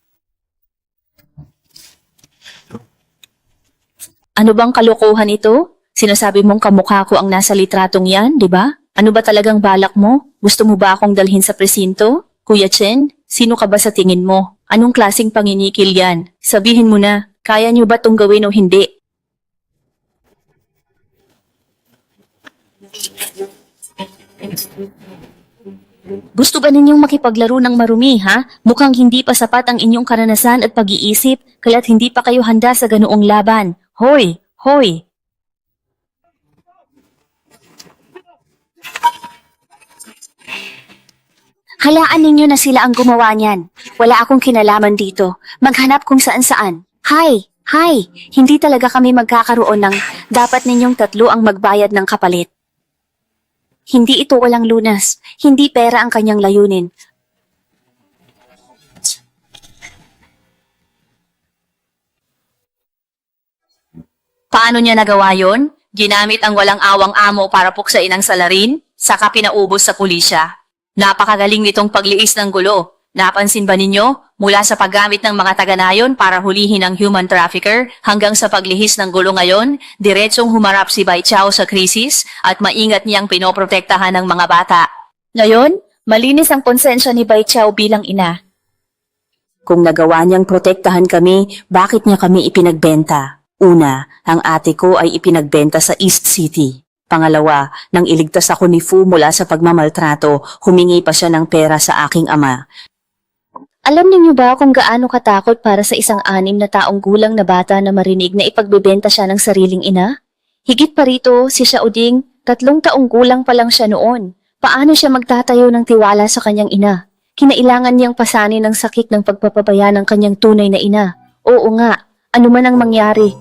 Ano bang kalokohan ito? Sinasabi mong kamukha ko ang nasa litratong yan, di ba? Ano ba talagang balak mo? Gusto mo ba akong dalhin sa presinto? Kuya Chen, sino ka ba sa tingin mo? Anong klaseng panginikil yan? Sabihin mo na, kaya niyo ba tong gawin o hindi? Gusto ba ninyong makipaglaro ng marumi, ha? Mukhang hindi pa sapat ang inyong karanasan at pag-iisip, kaya't hindi pa kayo handa sa ganoong laban. Hoy! Hoy! Hayaan ninyo na sila ang gumawa niyan. Wala akong kinalaman dito. Maghanap kung saan-saan. Hay! Hay! Hindi talaga kami magkakaroon ng dapat ninyong tatlo ang magbayad ng kapalit. Hindi ito walang lunas. Hindi pera ang kanyang layunin. Paano niya nagawa yon? Ginamit ang walang awang amo para puksain ang salarin, saka pinaubos sa pulisya. Napakagaling nitong pagliis ng gulo. Napansin ba ninyo? Mula sa paggamit ng mga taga-nayon para hulihin ang human trafficker hanggang sa paglihis ng gulo ngayon, diretsong humarap si Bai Chao sa krisis at maingat niyang pinoprotektahan ng mga bata. Ngayon, malinis ang konsensya ni Bai Chao bilang ina. Kung nagawa niyang protektahan kami, bakit niya kami ipinagbenta? Una, ang ate ko ay ipinagbenta sa East City. Pangalawa, nang iligtas ako ni Fu mula sa pagmamaltrato, humingi pa siya ng pera sa aking ama. Alam niyo ba kung gaano katakot para sa isang 6 na taong gulang na bata na marinig na ipagbebenta siya ng sariling ina? Higit pa rito, si Xiaoding, 3 taong gulang pa lang siya noon. Paano siya magtatayo ng tiwala sa kanyang ina? Kinailangan niyang pasanin ng sakit ng pagpapabaya ng kanyang tunay na ina. Oo nga, ano man ang mangyari.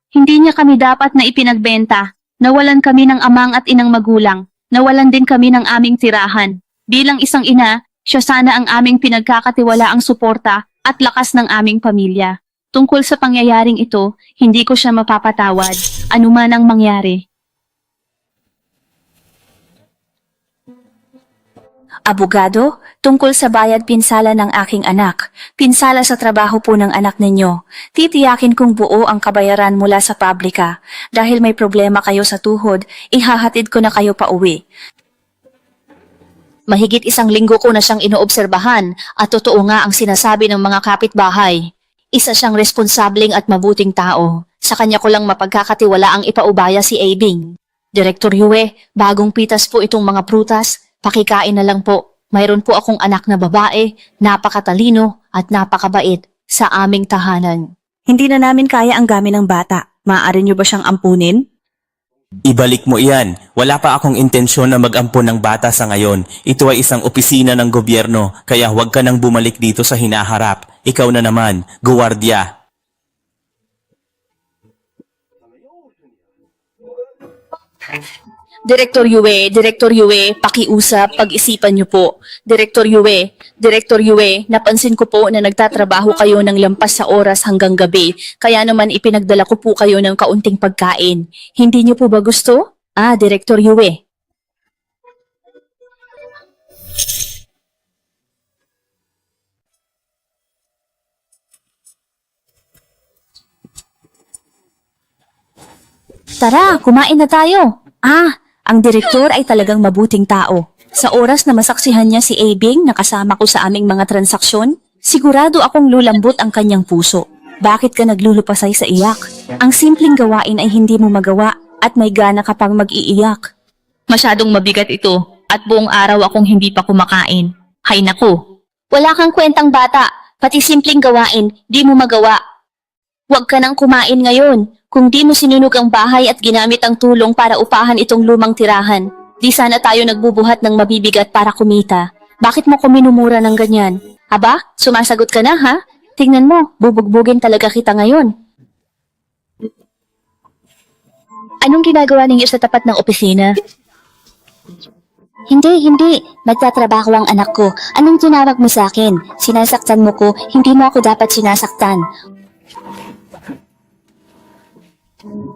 Hindi niya kami dapat na ipinagbenta. Nawalan kami ng amang at inang magulang. Nawalan din kami ng aming tirahan. Bilang isang ina, siya sana ang aming pinagkakatiwalaang suporta at lakas ng aming pamilya. Tungkol sa pangyayaring ito, hindi ko siya mapapatawad, anuman ang mangyari. Abogado, tungkol sa bayad pinsala ng aking anak. Pinsala sa trabaho po ng anak ninyo. Titiyakin kong buo ang kabayaran mula sa pabrika. Dahil may problema kayo sa tuhod, ihahatid ko na kayo pa uwi. Mahigit 1 linggo ko na siyang inoobserbahan at totoo nga ang sinasabi ng mga kapitbahay. Isa siyang responsableng at mabuting tao. Sa kanya ko lang mapagkakatiwala ang ipaubaya si Abing. Direktor Yue, bagong pitas po itong mga prutas. Pakikain na lang po. Mayroon po akong anak na babae, napakatalino at napakabait sa aming tahanan. Hindi na namin kaya ang gamit ng bata. Maaari niyo ba siyang ampunin? Ibalik mo iyan. Wala pa akong intensyon na mag-ampon ng bata sa ngayon. Ito ay isang opisina ng gobyerno, kaya huwag ka nang bumalik dito sa hinaharap. Ikaw na naman, guwardiya. Direktor Yue, pakiusap, pag-isipan niyo po. Direktor Yue, napansin ko po na nagtatrabaho kayo ng lampas sa oras hanggang gabi, kaya naman ipinagdala ko po kayo ng kaunting pagkain. Hindi niyo po ba gusto? Direktor Yue. Tara, kumain na tayo. Ang direktor ay talagang mabuting tao. Sa oras na masaksihan niya si Abing na kasama ko sa aming mga transaksyon, sigurado akong lulambot ang kanyang puso. Bakit ka naglulupasay sa iyak? Ang simpleng gawain ay hindi mo magawa at may gana ka pang mag-iiyak. Masyadong mabigat ito at buong araw akong hindi pa kumakain. Hay naku! Wala kang kwentang bata, pati simpleng gawain, di mo magawa. Huwag ka nang kumain ngayon. Kung di mo sinunog ang bahay at ginamit ang tulong para upahan itong lumang tirahan, di sana tayo nagbubuhat ng mabibigat para kumita. Bakit mo ko minumura ng ganyan? Aba, sumasagot ka na ha? Tingnan mo, bubugbugin talaga kita ngayon. Anong ginagawa ninyo sa tapat ng opisina? Hindi. Nagtatrabaho ang anak ko. Anong tinawag mo sa akin? Sinasaktan mo ko, hindi mo ako dapat sinasaktan.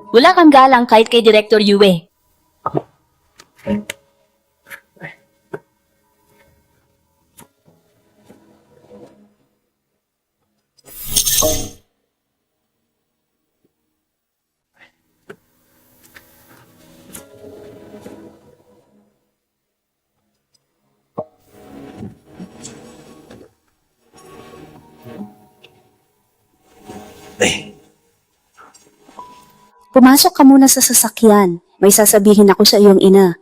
Wala kang galang kahit kay Director Yue. Pumasok ka muna sa sasakyan. May sasabihin ako sa iyong ina.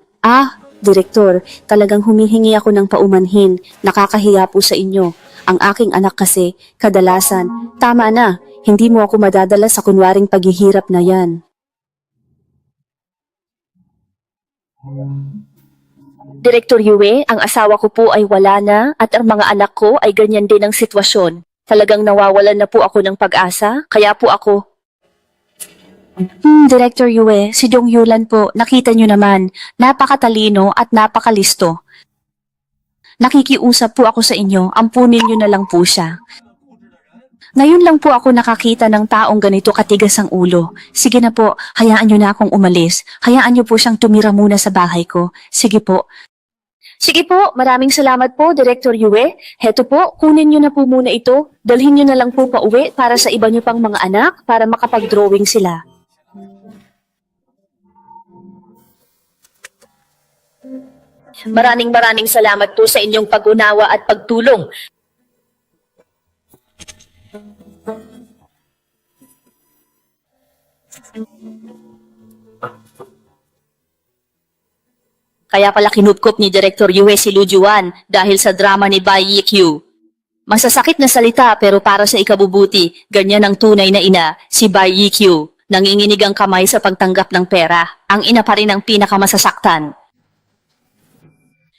Direktor, talagang humihingi ako ng paumanhin. Nakakahiya po sa inyo. Ang aking anak kasi, kadalasan, tama na, hindi mo ako madadala sa kunwaring paghihirap na yan. Direktor Yue, ang asawa ko po ay wala na at ang mga anak ko ay ganyan din ang sitwasyon. Talagang nawawalan na po ako ng pag-asa, kaya po ako. Director Yue, si Dong Yulan po, nakita nyo naman, napakatalino at napakalisto. Nakikiusap po ako sa inyo, ampunin nyo na lang po siya. Ngayon lang po ako nakakita ng taong ganito katigas ang ulo. Sige na po, hayaan nyo na akong umalis. Hayaan nyo po siyang tumira muna sa bahay ko. Sige po. Sige po, maraming salamat po, Director Yue. Heto po, kunin nyo na po muna ito. Dalhin nyo na lang po pa uwi para sa iba nyo pang mga anak para makapag-drawing sila. Maraming salamat po sa inyong pag-unawa at pagtulong. Kaya pala kinupkop ni Director Yue si Lu Juan dahil sa drama ni Bai Yiqiu. Masasakit na salita pero para sa ikabubuti, ganyan ang tunay na ina, si Bai Yiqiu. Nanginginig ang kamay sa pagtanggap ng pera. Ang ina pa rin ang pinakamasasaktan.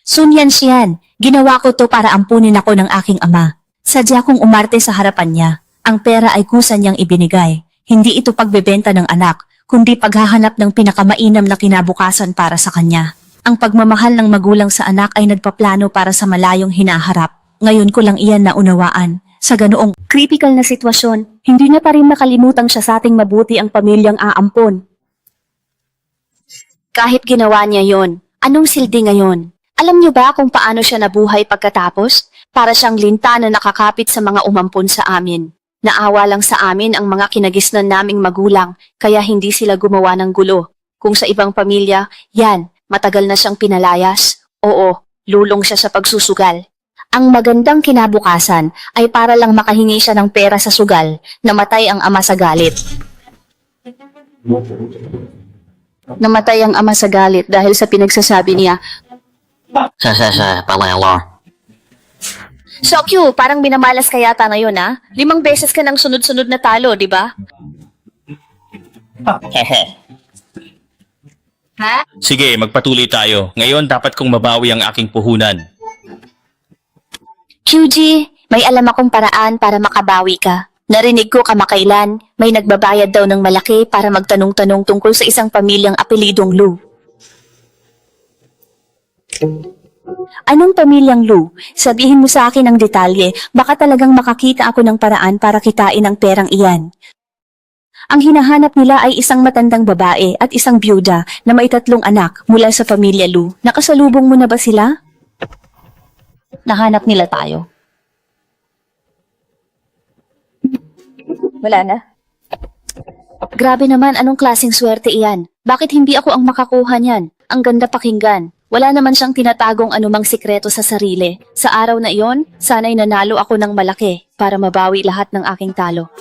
Sun Yanxian, ginawa ko to para ampunin ako ng aking ama. Sadya kong umarte sa harapan niya. Ang pera ay kusa niyang ibinigay. Hindi ito pagbebenta ng anak, kundi paghahanap ng pinakamainam na kinabukasan para sa kanya. Ang pagmamahal ng magulang sa anak ay nagpaplano para sa malayong hinaharap. Ngayon ko lang iyan naunawaan. Sa ganoong critical na sitwasyon, hindi na pa rin makalimutang siya sa ating mabuti ang pamilyang aampon. Kahit ginawa niya yon, anong sildi ngayon? Alam niyo ba kung paano siya nabuhay pagkatapos? Para siyang linta na nakakapit sa mga umampon sa amin. Naawa lang sa amin ang mga kinagisnan naming magulang, kaya hindi sila gumawa ng gulo. Kung sa ibang pamilya, yan, matagal na siyang pinalayas. Oo, lulong siya sa pagsusugal. Ang magandang kinabukasan ay para lang makahingi siya ng pera sa sugal, namatay ang ama sa galit. Namatay ang ama sa galit dahil sa pinagsasabi niya, So Q, parang binamalas ka yata ngayon ha? 5 beses ka nang sunod-sunod na talo, di ba? Ha? Sige, magpatuloy tayo. Ngayon dapat kong mabawi ang aking puhunan. QG, may alam akong paraan para makabawi ka. Narinig ko kamakailan, may nagbabayad daw ng malaki para magtanong-tanong tungkol sa isang pamilyang apelidong Lu. Anong pamilyang Lu? Sabihin mo sa akin ang detalye, baka talagang makakita ako ng paraan para kitain ang perang iyan. Ang hinahanap nila ay isang matandang babae at isang byuda na may 3 anak mula sa pamilya Lu. Nakasalubong mo na ba sila? Nahanap nila tayo. Wala na. Grabe naman, anong klaseng swerte iyan? Bakit hindi ako ang makakuha niyan? Ang ganda pakinggan. Wala naman siyang tinatagong anumang sikreto sa sarili. Sa araw na iyon, sana'y nanalo ako ng malaki para mabawi lahat ng aking talo.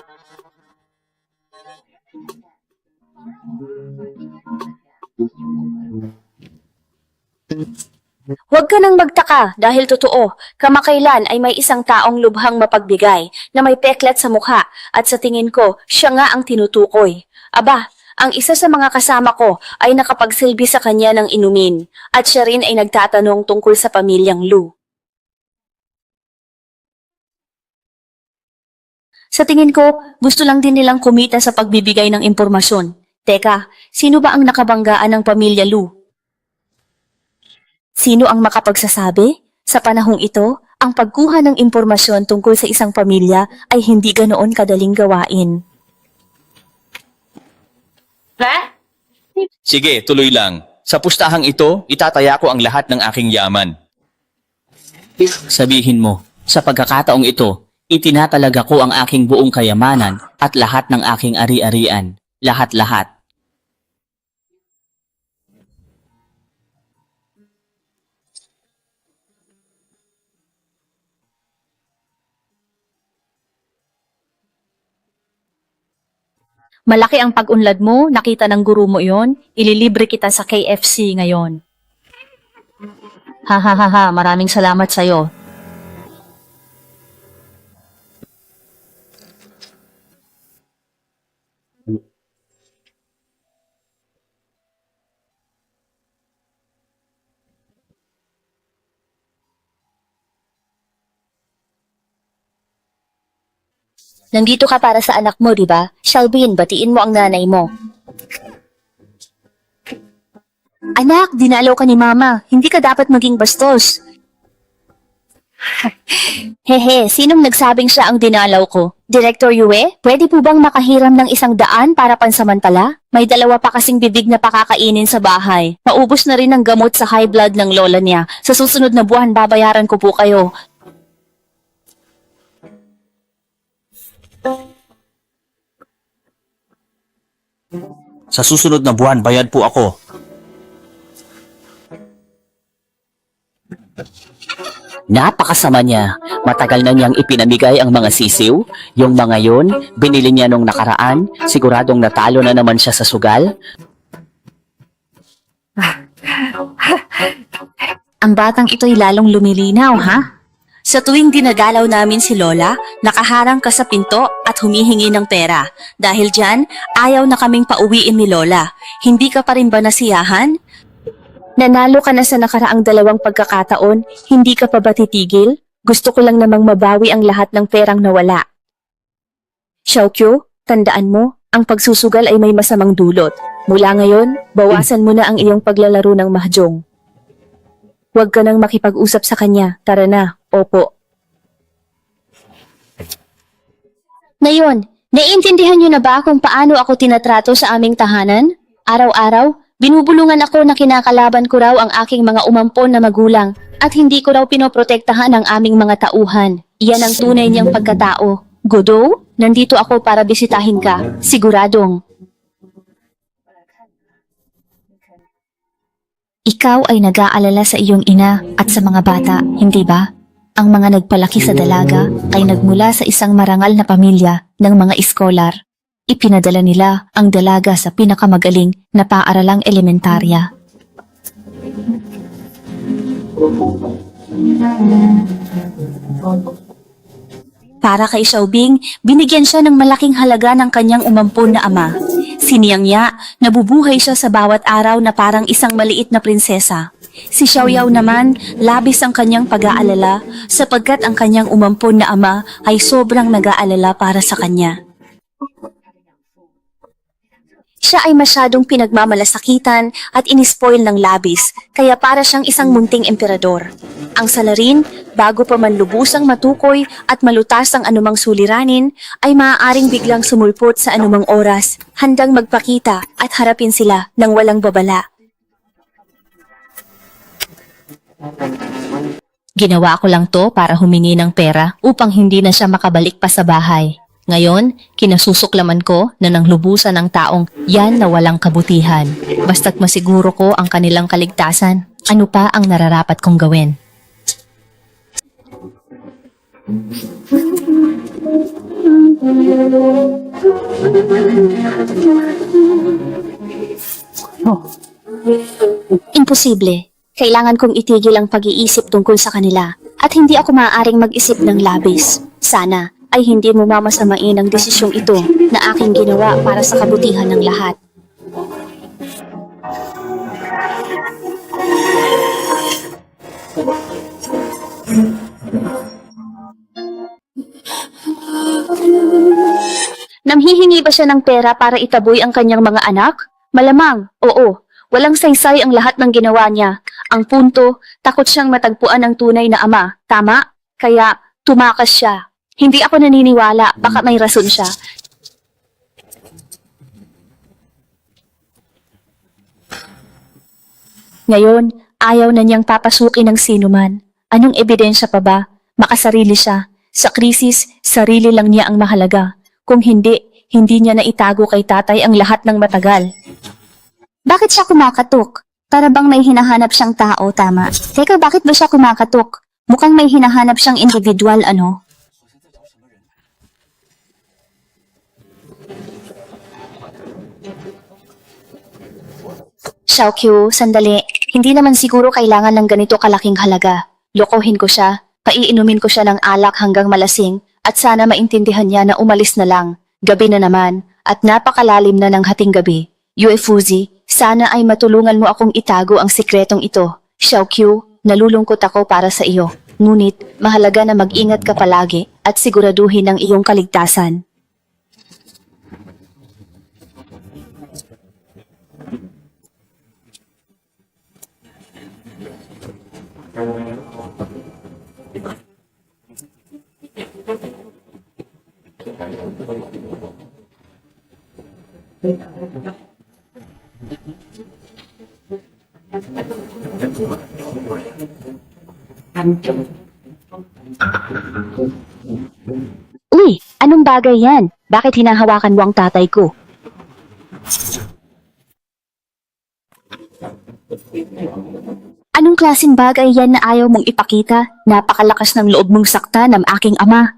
Huwag ka nang magtaka dahil totoo, kamakailan ay may isang taong lubhang mapagbigay na may peklat sa mukha at sa tingin ko, siya nga ang tinutukoy. Aba, ang isa sa mga kasama ko ay nakapagsilbi sa kanya ng inumin at siya rin ay nagtatanong tungkol sa pamilyang Lu. Sa tingin ko, gusto lang din nilang kumita sa pagbibigay ng impormasyon. Teka, sino ba ang nakabanggaan ng pamilya Lu? Sino ang makapagsasabi? Sa panahong ito, ang pagkuha ng impormasyon tungkol sa isang pamilya ay hindi ganoon kadaling gawain. Sige, tuloy lang. Sa pustahang ito, itataya ko ang lahat ng aking yaman. Sabihin mo, sa pagkakataong ito, itinatalaga ko ang aking buong kayamanan at lahat ng aking ari-arian. Lahat-lahat. Malaki ang pag-unlad mo, nakita ng guru mo yon, ililibre kita sa KFC ngayon. Ha ha ha ha, maraming salamat sa'yo. Nandito ka para sa anak mo, di ba? Shelbyn, batiin mo ang nanay mo. Anak, dinalaw ka ni Mama. Hindi ka dapat maging bastos. Hehe, sinong nagsabing siya ang dinalaw ko? Director Yue, pwede po bang makahiram ng 100 para pansamantala? May 2 pa kasing bibig na pakakainin sa bahay. Maubos na rin ang gamot sa high blood ng lola niya. Sa susunod na buwan, babayaran ko po kayo. Sa susunod na buwan, bayad po ako. Napakasama niya. Matagal na niyang ipinamigay ang mga sisiw. Yung mga yon, binili niya nung nakaraan. Siguradong natalo na naman siya sa sugal. Ang batang ito'y lalong lumilinaw, ha? Sa tuwing dinagalaw namin si Lola, nakaharang ka sa pinto at humihingi ng pera. Dahil dyan, ayaw na kaming pauwiin ni Lola. Hindi ka pa rin ba nasiyahan? Nanalo ka na sa nakaraang 2 pagkakataon, hindi ka pa ba titigil? Gusto ko lang namang mabawi ang lahat ng perang nawala. Xiaokyu, tandaan mo, ang pagsusugal ay may masamang dulot. Mula ngayon, bawasan mo na ang iyong paglalaro ng mahjong. Huwag ka nang makipag-usap sa kanya. Tara na, opo. Ngayon, naiintindihan niyo na ba kung paano ako tinatrato sa aming tahanan? Araw-araw, binubulungan ako na kinakalaban ko raw ang aking mga umampon na magulang at hindi ko raw pinoprotektahan ang aming mga tauhan. Iyan ang tunay niyang pagkatao. Godo, nandito ako para bisitahin ka. Siguradong. Ikaw ay nag-aalala sa iyong ina at sa mga bata, hindi ba? Ang mga nagpalaki sa dalaga ay nagmula sa isang marangal na pamilya ng mga iskolar. Ipinadala nila ang dalaga sa pinakamagaling na paaralang elementarya. Para kay Xiaobing, binigyan siya ng malaking halaga ng kanyang umampon na ama. Siniyang niya, nabubuhay siya sa bawat araw na parang isang maliit na prinsesa. Si Xiaoyao naman, labis ang kanyang pag-aalala sapagkat ang kanyang umampon na ama ay sobrang nag-aalala para sa kanya. Siya ay masyadong pinagmamalasakitan at inispoil ng labis, kaya para siyang isang munting emperador. Ang salarin, bago pa man lubusang matukoy at malutas ang anumang suliranin, ay maaaring biglang sumulpot sa anumang oras, handang magpakita at harapin sila ng walang babala. Ginawa ko lang to para humingi ng pera upang hindi na siya makabalik pa sa bahay. Ngayon, kinasusuklaman ko na nang lubusan ng taong yan na walang kabutihan. Basta't masiguro ko ang kanilang kaligtasan, ano pa ang nararapat kong gawin? Imposible. Kailangan kong itigil ang pag-iisip tungkol sa kanila at hindi ako maaaring mag-isip ng labis. Sana ay hindi mo mamasamain ang desisyong ito na aking ginawa para sa kabutihan ng lahat. Namhihingi ba siya ng pera para itaboy ang kanyang mga anak? Malamang, oo. Walang saysay ang lahat ng ginawa niya. Ang punto, takot siyang matagpuan ng tunay na ama. Tama? Kaya tumakas siya. Hindi ako naniniwala, baka may rason siya. Ngayon, ayaw na niyang papasukin ng sinuman. Anong ebidensya pa ba? Makasarili siya. Sa krisis, sarili lang niya ang mahalaga. Kung hindi, hindi niya naitago kay tatay ang lahat ng matagal. Bakit siya kumakatok? Para bang may hinahanap siyang tao, tama? Teka, bakit ba siya kumakatok? Mukhang may hinahanap siyang individual, ano? Xiaokyu, sandali. Hindi naman siguro kailangan ng ganito kalaking halaga. Lokohin ko siya, paiinumin ko siya ng alak hanggang malasing, at sana maintindihan niya na umalis na lang. Gabi na naman, at napakalalim na ng hating gabi. Uefuzi, sana ay matulungan mo akong itago ang sikretong ito. Xiaoqiu, nalulungkot ako para sa iyo. Ngunit, mahalaga na mag-ingat ka palagi at siguraduhin ang iyong kaligtasan. Uy, anong bagay yan? Bakit hinahawakan mo ang tatay ko? Anong klaseng bagay yan na ayaw mong ipakita? Napakalakas ng loob mong sakta ng aking ama.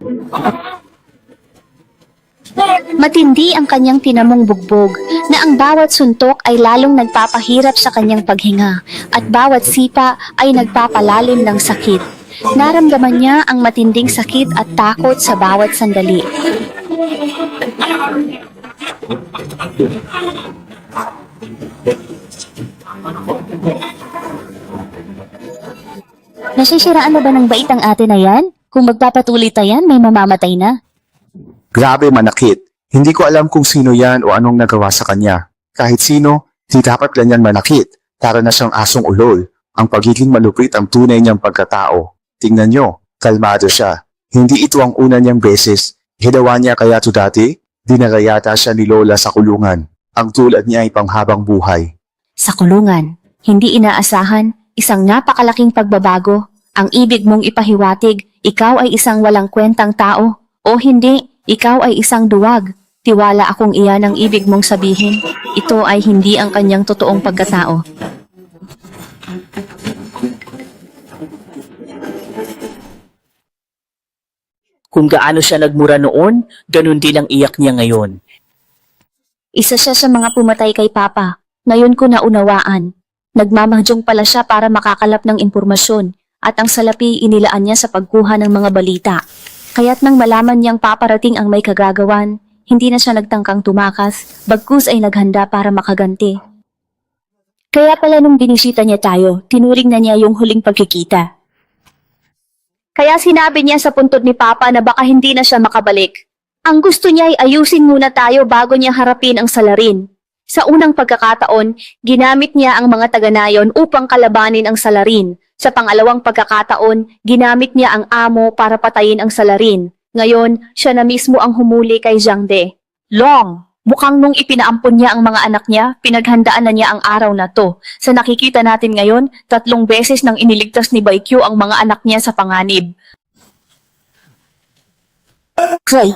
Matindi ang kanyang tinamong bugbog na ang bawat suntok ay lalong nagpapahirap sa kanyang paghinga at bawat sipa ay nagpapalalim ng sakit. Naramdaman niya ang matinding sakit at takot sa bawat sandali. Nasisiraan na ba ng bait ang ate na yan? Kung magpapatuloy tayan, may mamamatay na. Grabe manakit. Hindi ko alam kung sino yan o anong nagawa sa kanya. Kahit sino, hindi dapat ganyan manakit. Para na siyang asong ulol. Ang pagiging malupit ang tunay niyang pagkatao. Tingnan nyo, kalmado siya. Hindi ito ang una niyang beses. Ginawa niya kaya ito dati? Dinala yata siya ni Lola sa kulungan. Ang tulad niya ay panghabang buhay. Sa kulungan, hindi inaasahan, isang napakalaking pagbabago. Ang ibig mong ipahiwatig, ikaw ay isang walang kwentang tao. O hindi, ikaw ay isang duwag. Tiwala akong iyan ang ibig mong sabihin. Ito ay hindi ang kanyang totoong pagkatao. Kung gaano siya nagmura noon, ganun din ang iyak niya ngayon. Isa siya sa mga pumatay kay Papa. Ngayon ko naunawaan. Nagmamadyong pala siya para makakalap ng impormasyon at ang salapi inilaan niya sa pagkuha ng mga balita. Kaya't nang malaman niyang paparating ang may kagagawan, hindi na siya nagtangkang tumakas, bagkus ay naghanda para makaganti. Kaya pala nung binisita niya tayo, tinuring na niya yung huling pagkikita. Kaya sinabi niya sa puntod ni Papa na baka hindi na siya makabalik. Ang gusto niya ay ayusin muna tayo bago niya harapin ang salarin. Sa unang pagkakataon, ginamit niya ang mga taga-nayon upang kalabanin ang salarin. Sa pangalawang pagkakataon, ginamit niya ang amo para patayin ang salarin. Ngayon, siya na mismo ang humuli kay Zhang De. Long! Mukhang nung ipinaampon niya ang mga anak niya, pinaghandaan na niya ang araw na to. Sa nakikita natin ngayon, 3 beses nang iniligtas ni Baikyu ang mga anak niya sa panganib. Kray,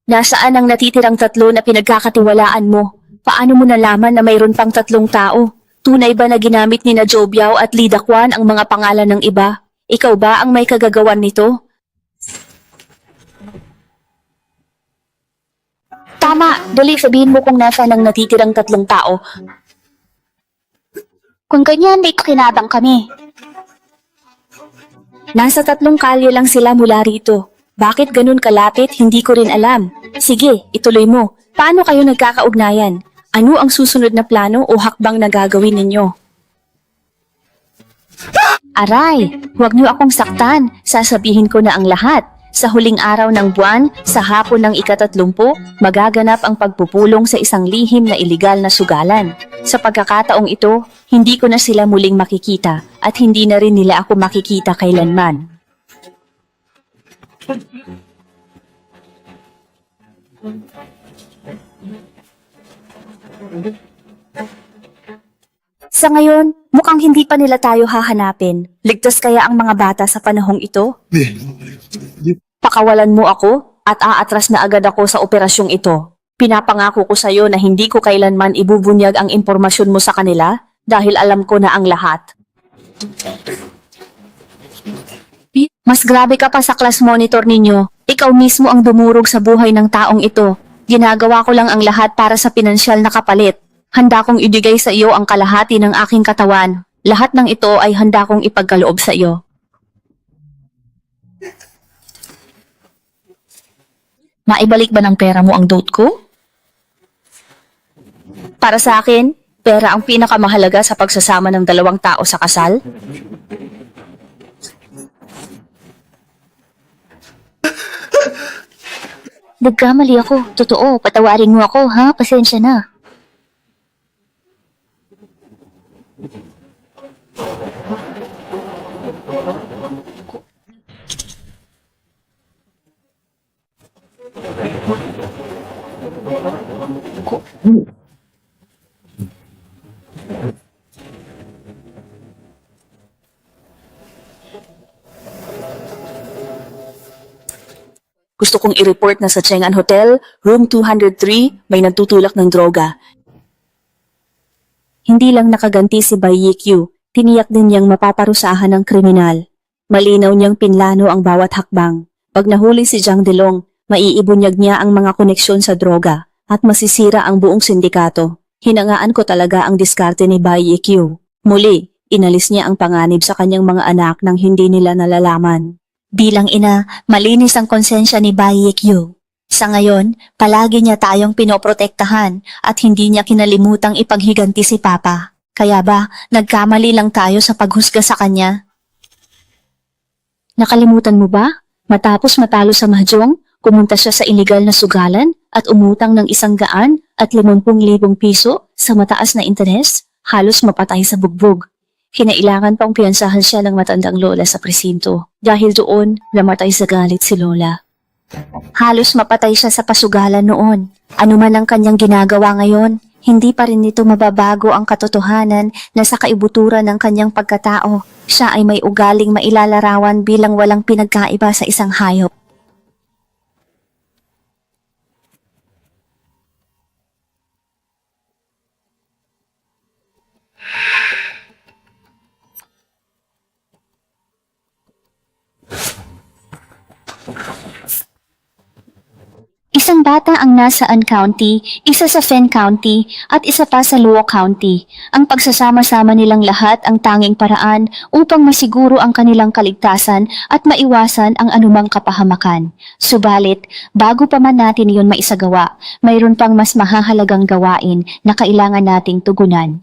nasaan ang natitirang 3 na pinagkakatiwalaan mo? Paano mo nalaman na mayroon pang 3 tao? Tunay ba na ginamit ni na Zhou Biao at Li Daquan ang mga pangalan ng iba? Ikaw ba ang may kagagawan nito? Tama, dali sabihin mo kung nasaan ang natitirang 3 tao. Kung ganyan, may pakinabang kami. Nasa 3 kalye lang sila mula rito. Bakit ganun kalapit, hindi ko rin alam. Sige, ituloy mo. Paano kayo nagkakaugnayan? Ano ang susunod na plano o hakbang na gagawin ninyo? Aray, huwag niyo akong saktan. Sasabihin ko na ang lahat. Sa huling araw ng buwan, sa hapon ng ika-30, magaganap ang pagpupulong sa isang lihim na iligal na sugalan. Sa pagkakataong ito, hindi ko na sila muling makikita at hindi na rin nila ako makikita kailanman. Sa ngayon, mukhang hindi pa nila tayo hahanapin. Ligtas kaya ang mga bata sa panahong ito? Pakawalan mo ako at aatras na agad ako sa operasyong ito. Pinapangako ko sa iyo na hindi ko kailanman ibubunyag ang impormasyon mo sa kanila dahil alam ko na ang lahat. Mas grabe ka pa sa class monitor ninyo. Ikaw mismo ang dumurog sa buhay ng taong ito. Ginagawa ko lang ang lahat para sa pinansyal na kapalit. Handa kong ibigay sa iyo ang kalahati ng aking katawan. Lahat ng ito ay handa kong ipagkaloob sa iyo. Maibalik ba ng pera mo ang dote ko? Para sa akin, pera ang pinakamahalaga sa pagsasama ng dalawang tao sa kasal. Nagkamali ako. Totoo, patawarin mo ako, ha? Pasensya na. Gusto kong i-report na sa Chang'an Hotel, room 203, may nagtutulak ng droga. Hindi lang nakaganti si Bai Yikyu, tiniyak din niyang mapaparusahan ng kriminal. Malinaw niyang pinlano ang bawat hakbang. Pag nahuli si Zhang Delong, maiibunyag niya ang mga koneksyon sa droga at masisira ang buong sindikato. Hinangaan ko talaga ang diskarte ni Bai Yikyu. Muli, inalis niya ang panganib sa kanyang mga anak nang hindi nila nalalaman. Bilang ina, malinis ang konsensya ni Bai Yikyu. Sa ngayon, palagi niya tayong pinoprotektahan at hindi niya kinalimutang ipaghiganti si Papa. Kaya ba, nagkamali lang tayo sa paghusga sa kanya? Nakalimutan mo ba? Matapos matalo sa mahjong, kumunta siya sa iligal na sugalan at umutang ng 150,000 piso sa mataas na interes, halos mapatay sa bugbog. Kinailangan pang piyansahan siya ng matandang lola sa presinto. Dahil doon, namatay sa galit si lola. Halos mapatay siya sa pasugalan noon. Ano man ang kanyang ginagawa ngayon, hindi pa rin nito mababago ang katotohanan na sa kaibuturan ng kanyang pagkatao, siya ay may ugaling mailalarawan bilang walang pinagkaiba sa isang hayop. Isang bata ang nasa An County, isa sa Fen County, at isa pa sa Luo County. Ang pagsasama-sama nilang lahat ang tanging paraan upang masiguro ang kanilang kaligtasan at maiwasan ang anumang kapahamakan. Subalit, bago pa man natin iyon maisagawa, mayroon pang mas mahahalagang gawain na kailangan nating tugunan.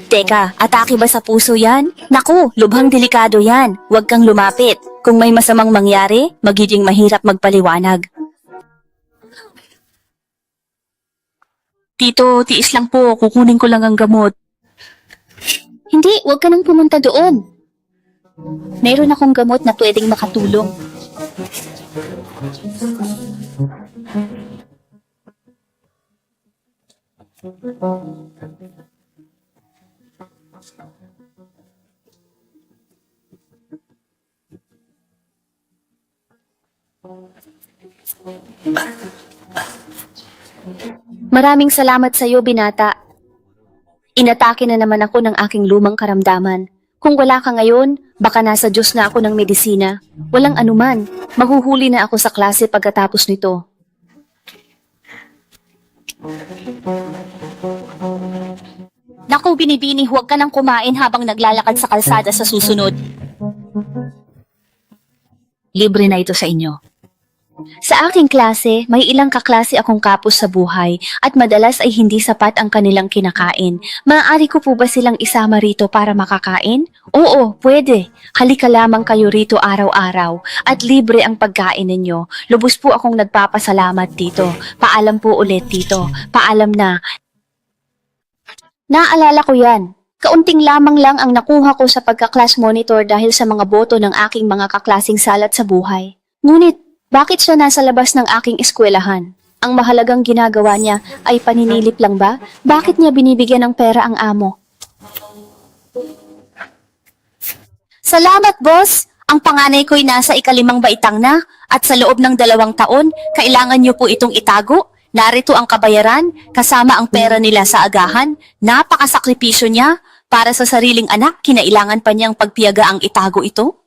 Teka, atake ba sa puso yan? Naku, lubhang delikado yan. Huwag kang lumapit. Kung may masamang mangyari, magiging mahirap magpaliwanag. Tito, tiis lang po. Kukunin ko lang ang gamot. Hindi, huwag ka nang pumunta doon. Meron akong gamot na pwedeng makatulong. Maraming salamat sa iyo, binata. Inatake na naman ako ng aking lumang karamdaman. Kung wala ka ngayon, baka nasa Diyos na ako ng medisina. Walang anuman, mahuhuli na ako sa klase pagkatapos nito. Naku, binibini, huwag ka nang kumain habang naglalakad sa kalsada sa susunod. Libre na ito sa inyo. Sa aking klase, may ilang kaklase akong kapos sa buhay at madalas ay hindi sapat ang kanilang kinakain. Maaari ko po ba silang isama rito para makakain? Oo, pwede. Halika lamang kayo rito araw-araw at libre ang pagkain ninyo. Lubos po akong nagpapasalamat dito. Paalam po ulit dito. Paalam na. Naalala ko yan. Kaunting lamang lang ang nakuha ko sa pagka-class monitor dahil sa mga boto ng aking mga kaklasing salat sa buhay. Ngunit, bakit siya nasa labas ng aking eskwelahan? Ang mahalagang ginagawa niya ay paninilip lang ba? Bakit niya binibigyan ng pera ang amo? Salamat, boss! Ang panganay ko'y nasa ikalimang baitang na at sa loob ng 2 taon, kailangan niyo po itong itago. Narito ang kabayaran, kasama ang pera nila sa agahan. Napakasakripisyo niya. Para sa sariling anak, kinailangan pa niyang pagpiyaga ang itago ito?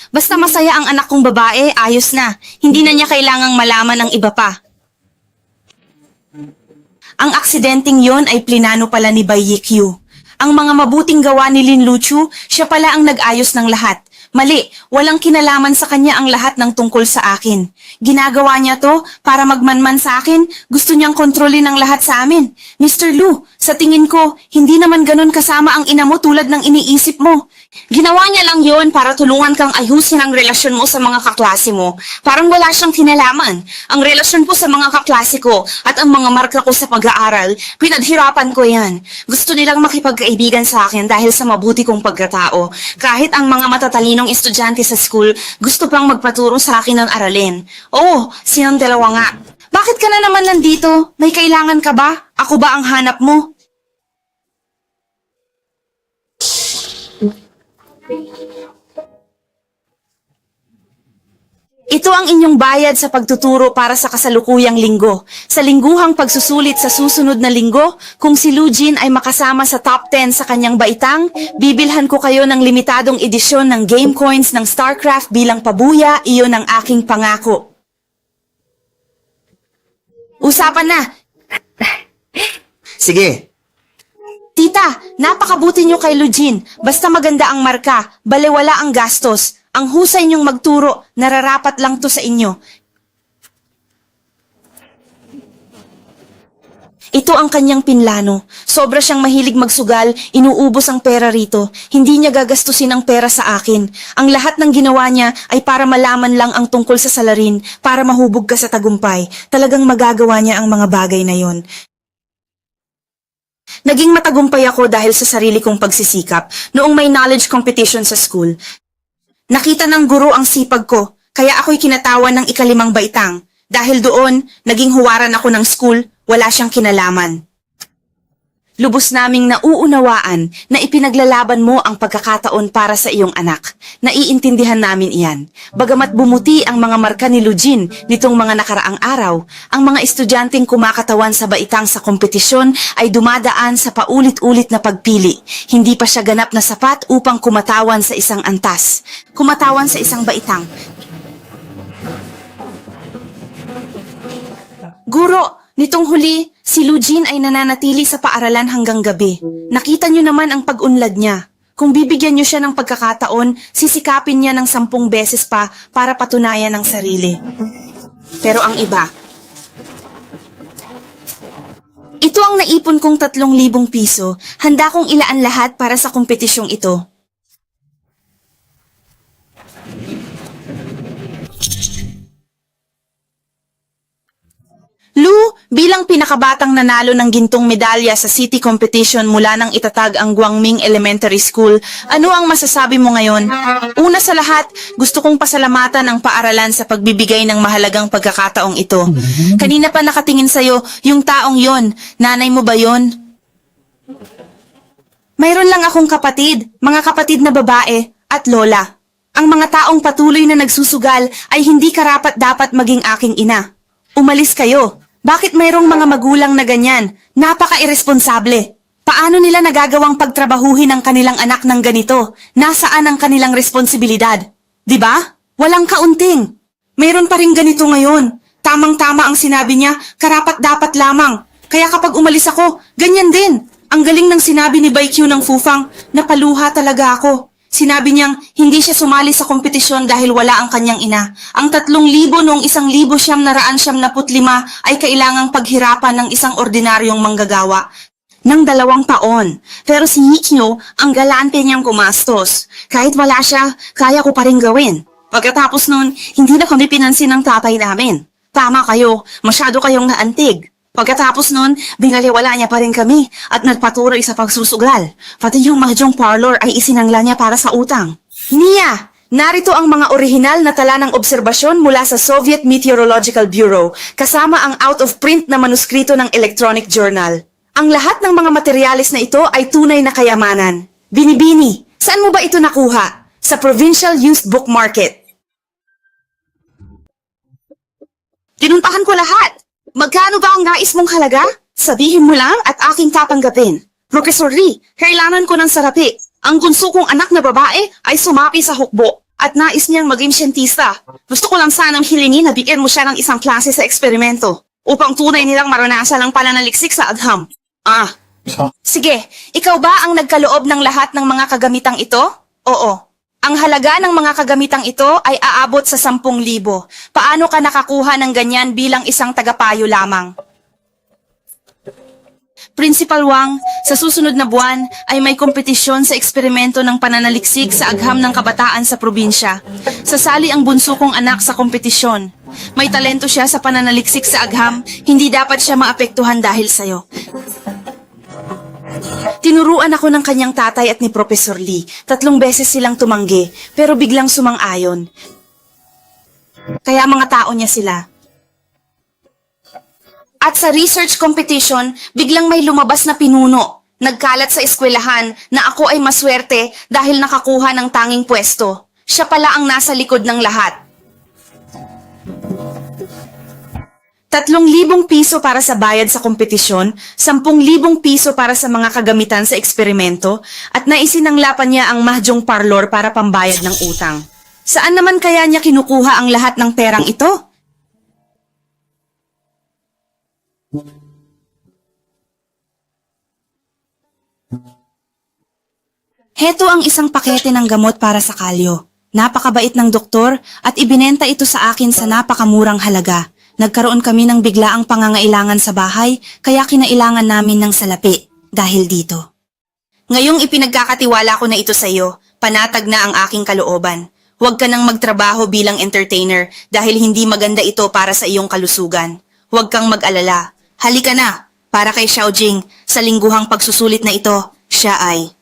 Basta masaya ang anak kong babae, ayos na. Hindi na niya kailangang malaman ng iba pa. Ang aksidenteng yon ay plinano pala ni Bai Yikyu. Ang mga mabuting gawa ni Lin Luchu, siya pala ang nag-ayos ng lahat. Mali, walang kinalaman sa kanya ang lahat ng tungkol sa akin. Ginagawa niya to para magmanman sa akin, gusto niyang kontrolin ang lahat sa amin. Mr. Lu, sa tingin ko, hindi naman ganun kasama ang ina mo tulad ng iniisip mo. Ginawa niya lang yon para tulungan kang ayusin ang relasyon mo sa mga kaklase mo. Parang wala siyang kinalaman. Ang relasyon ko sa mga kaklase ko at ang mga marka ko sa pag-aaral, pinaghirapan ko yan. Gusto nilang makipagkaibigan sa akin dahil sa mabuti kong pagkatao. Kahit ang mga matatalinong estudyante sa school, gusto pang magpaturo sa akin ng aralin. Oo, silang dalawa nga. Bakit ka na naman nandito? May kailangan ka ba? Ako ba ang hanap mo? Ito ang inyong bayad sa pagtuturo para sa kasalukuyang linggo. Sa lingguhang pagsusulit sa susunod na linggo, kung si Lujin ay makasama sa top 10 sa kanyang baitang, bibilhan ko kayo ng limitadong edisyon ng game coins ng StarCraft bilang pabuya, iyon ang aking pangako. Usapan na! Sige, Tita, napakabuti niyo kay Lujin. Basta maganda ang marka, balewala ang gastos. Ang husay niyong magturo, nararapat lang to sa inyo. Ito ang kanyang pinlano. Sobra siyang mahilig magsugal, inuubos ang pera rito. Hindi niya gagastusin ang pera sa akin. Ang lahat ng ginawa niya ay para malaman lang ang tungkol sa salarin, para mahubog ka sa tagumpay. Talagang magagawa niya ang mga bagay na yon. Naging matagumpay ako dahil sa sarili kong pagsisikap noong may knowledge competition sa school. Nakita ng guro ang sipag ko, kaya ako'y kinatawan ng ikalimang baitang. Dahil doon, naging huwaran ako ng school, wala siyang kinalaman. Lubos naming nauunawaan na ipinaglalaban mo ang pagkakataon para sa iyong anak. Naiintindihan namin iyan. Bagamat bumuti ang mga marka ni Lujin nitong mga nakaraang araw, ang mga estudyanteng kumakatawan sa baitang sa kompetisyon ay dumadaan sa paulit-ulit na pagpili. Hindi pa siya ganap na sapat upang kumatawan sa isang antas. Kumatawan sa isang baitang. Guro, nitong huli, si Lujin ay nananatili sa paaralan hanggang gabi. Nakita niyo naman ang pag-unlad niya. Kung bibigyan niyo siya ng pagkakataon, sisikapin niya ng 10 beses pa para patunayan ang sarili. Pero ang iba, ito ang naipon kong 3,000 piso. Handa kong ilaan lahat para sa kompetisyong ito. Lu, bilang pinakabatang nanalo ng gintong medalya sa city competition mula nang itatag ang Guangming Elementary School, ano ang masasabi mo ngayon? Una sa lahat, gusto kong pasalamatan ang paaralan sa pagbibigay ng mahalagang pagkakataong ito. Kanina pa nakatingin sa'yo yung taong yon. Nanay mo ba yon? Mayroon lang akong kapatid, mga kapatid na babae, at lola. Ang mga taong patuloy na nagsusugal ay hindi karapat-dapat maging aking ina. Umalis kayo. Bakit mayroong mga magulang na ganyan? Napaka-irresponsable. Paano nila nagagawang pagtrabahuhin ang kanilang anak ng ganito? Nasaan ang kanilang responsibilidad? Diba? Walang kaunting. Mayroon pa rin ganito ngayon. Tamang-tama ang sinabi niya, karapat-dapat lamang. Kaya kapag umalis ako, ganyan din. Ang galing ng sinabi ni Baikyu ng Fufang, napaluha talaga ako. Sinabi niyang hindi siya sumali sa kompetisyon dahil wala ang kanyang ina. Ang 3,000 noong 1,995 ay kailangang paghirapan ng isang ordinaryong manggagawa ng 2 taon. Pero si Yikyo, ang galante niyang gumastos. Kahit wala siya, kaya ko pa rin gawin. Pagkatapos nun, hindi na kami pinansin ng tatay namin. Tama kayo, masyado kayong naantig. Pagkatapos nun, binaliwala niya pa rin kami at nagpatuloy sa pagsusugal. Pati yung mahjong parlor ay isinangla niya para sa utang. Nia! Narito ang mga orihinal na tala ng obserbasyon mula sa Soviet Meteorological Bureau, kasama ang out-of-print na manuskrito ng electronic journal. Ang lahat ng mga materyales na ito ay tunay na kayamanan. Binibini, saan mo ba ito nakuha? Sa Provincial Used Book Market. Tinuntahan ko lahat. Magkano ba ang nais mong halaga? Sabihin mo lang at aking tatanggapin. Professor Lee, kailangan ko ng sarapi. Ang bunso kong anak na babae ay sumapi sa hukbo at nais niyang maging siyentista. Gusto ko lang sanang hilingin na bigyan mo siya ng isang klase sa eksperimento. upang tunay nilang maranasan ang pananaliksik sa agham. Sige, ikaw ba ang nagkaloob ng lahat ng mga kagamitang ito? Oo. Ang halaga ng mga kagamitang ito ay aabot sa 10,000. Paano ka nakakuha ng ganyan bilang isang tagapayo lamang? Principal Wang, sa susunod na buwan ay may kompetisyon sa eksperimento ng pananaliksik sa agham ng kabataan sa probinsya. Sasali ang bunso kong anak sa kompetisyon. May talento siya sa pananaliksik sa agham, hindi dapat siya maapektuhan dahil sa'yo. Tinuruan ako ng kanyang tatay at ni Professor Lee. 3 beses silang tumanggi, pero biglang sumang-ayon. Kaya mga tao niya sila. At sa research competition, biglang may lumabas na pinuno. Nagkalat sa eskwelahan na ako ay maswerte dahil nakakuha ng tanging pwesto. Siya pala ang nasa likod ng lahat. 3,000 piso para sa bayad sa kompetisyon, 10,000 piso para sa mga kagamitan sa eksperimento, at naisinanglapan niya ang mahjong parlor para pambayad ng utang. Saan naman kaya niya kinukuha ang lahat ng perang ito? Heto ang isang pakete ng gamot para sa kalyo. Napakabait ng doktor at ibinenta ito sa akin sa napakamurang halaga. Nagkaroon kami ng biglaang pangangailangan sa bahay, kaya kinailangan namin ng salapi dahil dito. Ngayong ipinagkakatiwala ko na ito sa iyo, panatag na ang aking kalooban. Huwag ka nang magtrabaho bilang entertainer dahil hindi maganda ito para sa iyong kalusugan. Huwag kang mag-alala. Halika na, para kay Xiaojing, sa lingguhang pagsusulit na ito, siya ay...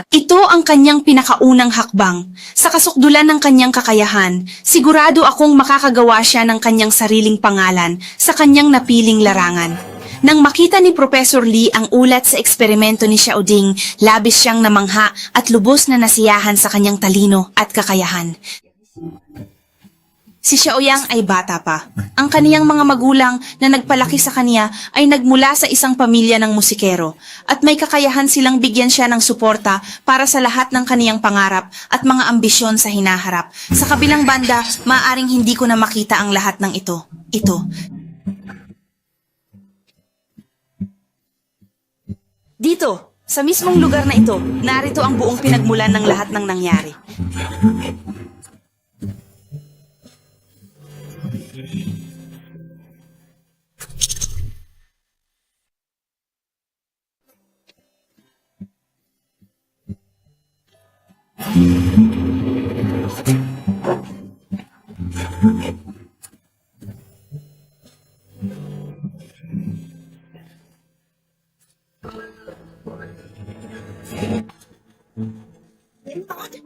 Ito ang kanyang pinakaunang hakbang. Sa kasukdulan ng kanyang kakayahan, sigurado akong makakagawa siya ng kanyang sariling pangalan sa kanyang napiling larangan. Nang makita ni Professor Lee ang ulat sa eksperimento ni Xiaoding, labis siyang namangha at lubos na nasiyahan sa kanyang talino at kakayahan. Si Xiaoyang ay bata pa. Ang kaniyang mga magulang na nagpalaki sa kaniya ay nagmula sa isang pamilya ng musikero at may kakayahan silang bigyan siya ng suporta para sa lahat ng kaniyang pangarap at mga ambisyon sa hinaharap. Sa kabilang banda, maaaring hindi ko na makita ang lahat ng ito. Dito, sa mismong lugar na ito, narito ang buong pinagmulan ng lahat ng nangyari.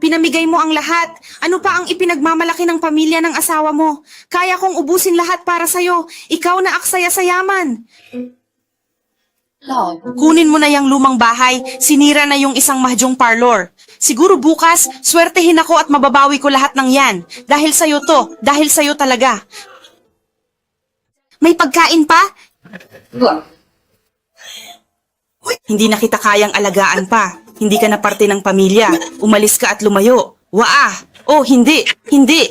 Pinamigay mo ang lahat. Ano pa ang ipinagmamalaki ng pamilya ng asawa mo? Kaya kong ubusin lahat para sa'yo. Ikaw na aksaya sa yaman. Kunin mo na yung lumang bahay. Sinira na yung isang mahjong parlor. Siguro bukas, swertehin ako at mababawi ko lahat ng yan. Dahil sa'yo to. Dahil sa'yo talaga. May pagkain pa? Hindi na kita kayang alagaan pa. Hindi ka na parte ng pamilya. Umalis ka at lumayo. Waa! Oh, hindi! Hindi!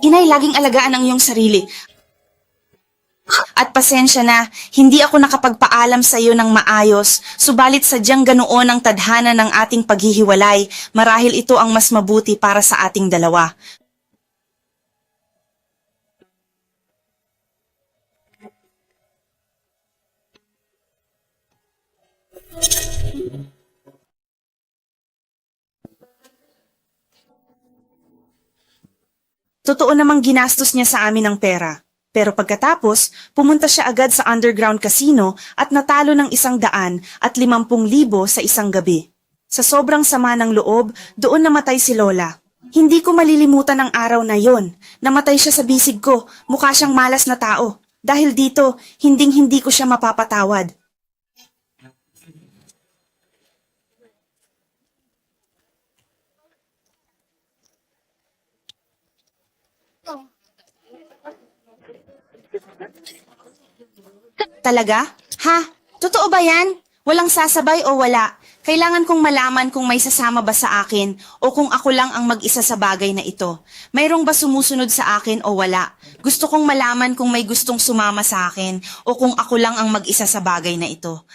Inay, laging alagaan ang iyong sarili. At pasensya na, hindi ako nakapagpaalam sa iyo ng maayos, subalit sadyang ganoon ang tadhana ng ating paghihiwalay, marahil ito ang mas mabuti para sa ating dalawa. Totoo namang ginastos niya sa amin ang pera. Pero pagkatapos, pumunta siya agad sa underground casino at natalo ng 100 at 50,000 sa isang gabi. Sa sobrang sama ng loob, doon namatay si Lola. Hindi ko malilimutan ang araw na yon. Namatay siya sa bisig ko, mukha siyang malas na tao. Dahil dito, hinding-hindi ko siya mapapatawad. Talaga? Ha? Totoo ba yan? Walang sasabay o wala? Kailangan kong malaman kung may sasama ba sa akin o kung ako lang ang mag-isa sa bagay na ito. Mayroong ba sumusunod sa akin o wala? Gusto kong malaman kung may gustong sumama sa akin o kung ako lang ang mag-isa sa bagay na ito.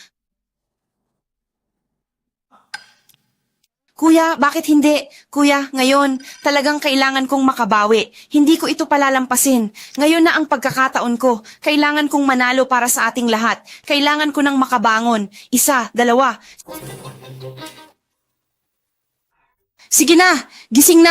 Kuya, bakit hindi? Kuya, ngayon, talagang kailangan kong makabawi. Hindi ko ito palalampasin. Ngayon na ang pagkakataon ko. Kailangan kong manalo para sa ating lahat. Kailangan ko nang makabangon. 1, 2. Sige na, gising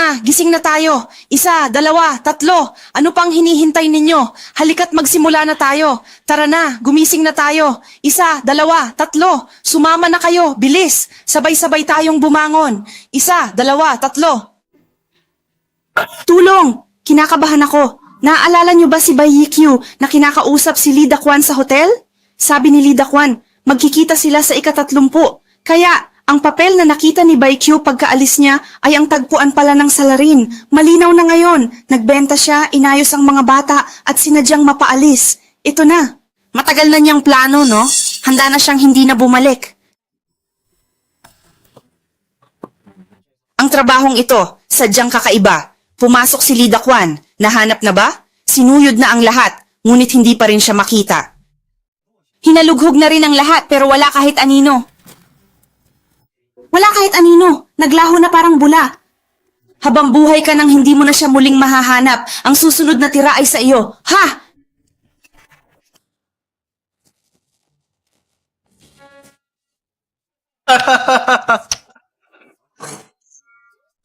na tayo. 1, 2, 3. Ano pang hinihintay ninyo? Halika't magsimula na tayo. Tara na, gumising na tayo. 1, 2, 3. Sumama na kayo, bilis. Sabay-sabay tayong bumangon. 1, 2, 3. Tulong! Kinakabahan ako. Naaalala niyo ba si Bai Q na kinakausap si Lee Daquan sa hotel? Sabi ni Lee Daquan, magkikita sila sa 30. Kaya, ang papel na nakita ni Bai Q pagkaalis niya ay ang tagpuan pala ng salarin. Malinaw na ngayon. Nagbenta siya, inayos ang mga bata at sinadyang mapaalis. Ito na. Matagal na niyang plano, no? Handa na siyang hindi na bumalik. Ang trabahong ito, sadyang kakaiba. Pumasok si Lee Daquan. Nahanap na ba? Sinuyod na ang lahat, ngunit hindi pa rin siya makita. Hinalughog na rin ang lahat pero wala kahit anino. Wala kahit anino. Naglaho na parang bula. Habang buhay ka nang hindi mo na siya muling mahahanap, ang susunod na tira ay sa iyo. Ha?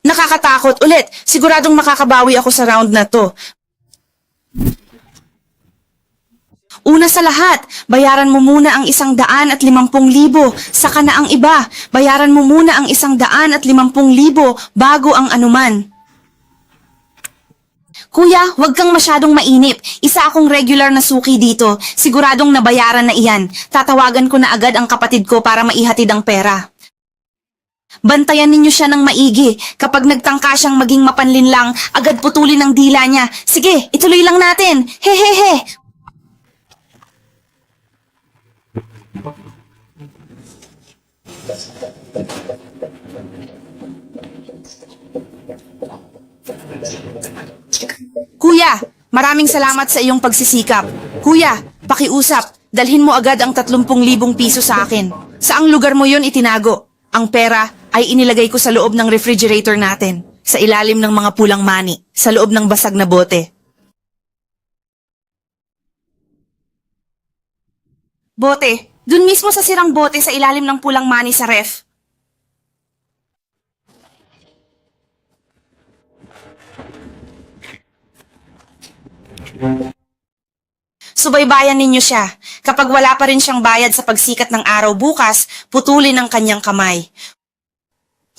Nakakatakot ulit. Siguradong makakabawi ako sa round na to. Una sa lahat, bayaran mo muna ang 150,000, saka na ang iba. Bayaran mo muna ang 150,000 bago ang anuman. Kuya, huwag kang masyadong mainip. Isa akong regular na suki dito. Siguradong nabayaran na iyan. Tatawagan ko na agad ang kapatid ko para maihatid ang pera. Bantayan ninyo siya ng maigi. Kapag nagtangka siyang maging mapanlinlang, agad putulin ang dila niya. Sige, ituloy lang natin. Hehehe. Kuya, maraming salamat sa iyong pagsisikap. Kuya, pakiusap, dalhin mo agad ang 30,000 piso sa akin. Saang lugar mo yon itinago? Ang pera ay inilagay ko sa loob ng refrigerator natin, sa ilalim ng mga pulang mani, sa loob ng basag na bote. Bote, dun mismo sa sirang bote sa ilalim ng pulang mani sa ref. Subaybayan ninyo siya. Kapag wala pa rin siyang bayad sa pagsikat ng araw bukas, putulin ang kanyang kamay.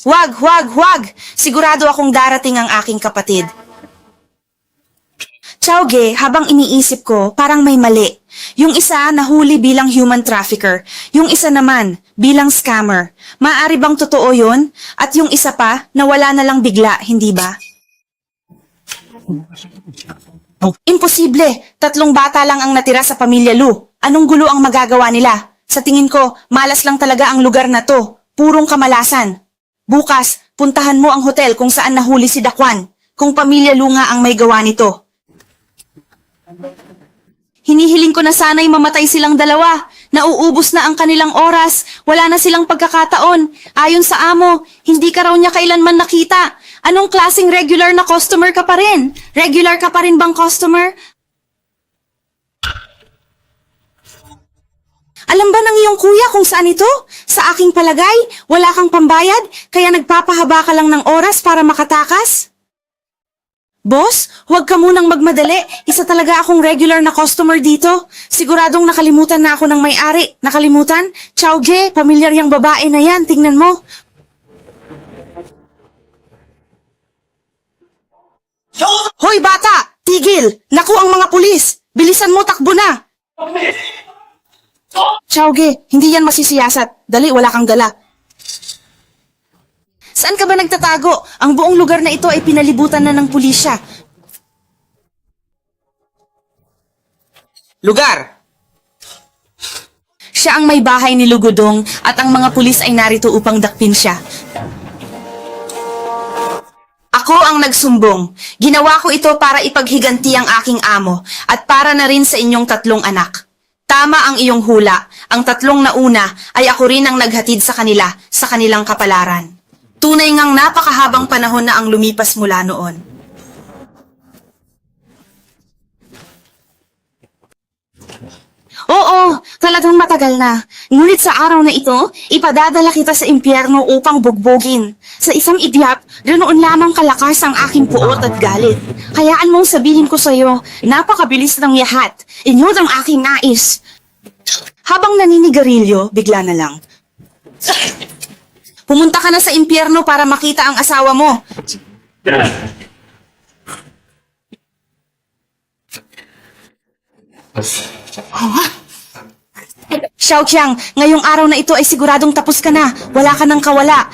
Huwag, huwag, huwag! Sigurado akong darating ang aking kapatid. Chowge, habang iniisip ko, parang may mali. Yung isa nahuli bilang human trafficker, yung isa naman bilang scammer. Maaari bang totoo yun? At yung isa pa, nawala na lang bigla, hindi ba? Imposible! 3 bata lang ang natira sa pamilya Lu. Anong gulo ang magagawa nila? Sa tingin ko, malas lang talaga ang lugar na to. Purong kamalasan. Bukas, puntahan mo ang hotel kung saan nahuli si Daquan. Kung pamilya Lu nga ang may gawa nito. Hinihiling ko na sana'y mamatay silang dalawa. Nauubos na ang kanilang oras. Wala na silang pagkakataon. Ayon sa amo, hindi ka raw niya kailanman nakita. Anong klaseng regular na customer ka pa rin? Regular ka pa rin bang customer? Alam ba ng iyong kuya kung saan ito? Sa aking palagay, wala kang pambayad, kaya nagpapahaba ka lang ng oras para makatakas? Boss, huwag ka munang magmadali. Isa talaga akong regular na customer dito. Siguradong nakalimutan na ako ng may-ari. Nakalimutan? Chowge, pamilyar yung babae na yan. Tingnan mo. Hoy bata! Tigil! Naku ang mga pulis! Bilisan mo, takbo na! Chowge, hindi yan masisiyasat. Dali, wala kang dala. Saan ka ba nagtatago? Ang buong lugar na ito ay pinalibutan na ng pulisya. Lugar! Siya ang may bahay ni Lugudong at ang mga pulis ay narito upang dakpin siya. Ako ang nagsumbong. Ginawa ko ito para ipaghiganti ang aking amo at para na rin sa inyong 3 anak. Tama ang iyong hula. Ang 3 nauna ay ako rin ang naghatid sa kanila sa kanilang kapalaran. Tunay ngang napakahabang panahon na ang lumipas mula noon. Oo, talagang matagal na. Ngunit sa araw na ito, ipadadala kita sa impyerno upang bugbogin. Sa isang idiot, ganoon lamang kalakas ang aking puot at galit. Hayaan mong sabihin ko sa iyo, napakabilis ng yahat. Inyod ang aking nais. Habang naninigarilyo, bigla na lang. Pumunta ka na sa impyerno para makita ang asawa mo. Xiao Qiang, ngayong araw na ito ay siguradong tapos ka na. Wala ka nang kawala.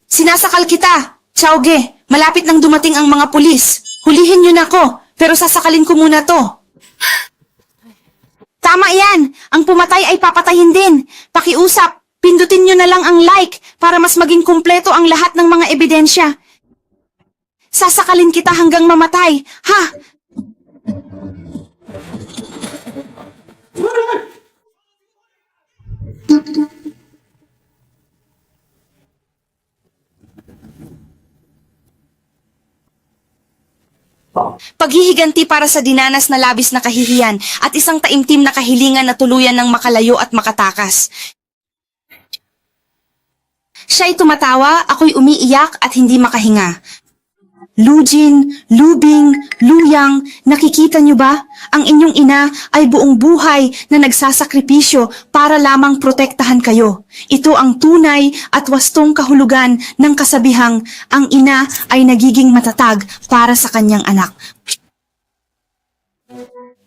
Sinasakal kita. Xiao Ge, malapit nang dumating ang mga pulis. Hulihin niyo na ako, pero sasakalin ko muna to. Tama yan. Ang pumatay ay papatayin din. Pakiusap, pindutin niyo na lang ang like para mas maging kumpleto ang lahat ng mga ebidensya. Sasakalin kita hanggang mamatay. Ha? Paghihiganti para sa dinanas na labis na kahihiyan at isang taimtim na kahilingan na tuluyan ng makalayo at makatakas. Siya'y tumatawa, ako'y umiiyak at hindi makahinga. Lujin, Lubing, Luyang, nakikita niyo ba? Ang inyong ina ay buong buhay na nagsasakripisyo para lamang protektahan kayo. Ito ang tunay at wastong kahulugan ng kasabihang ang ina ay nagiging matatag para sa kanyang anak.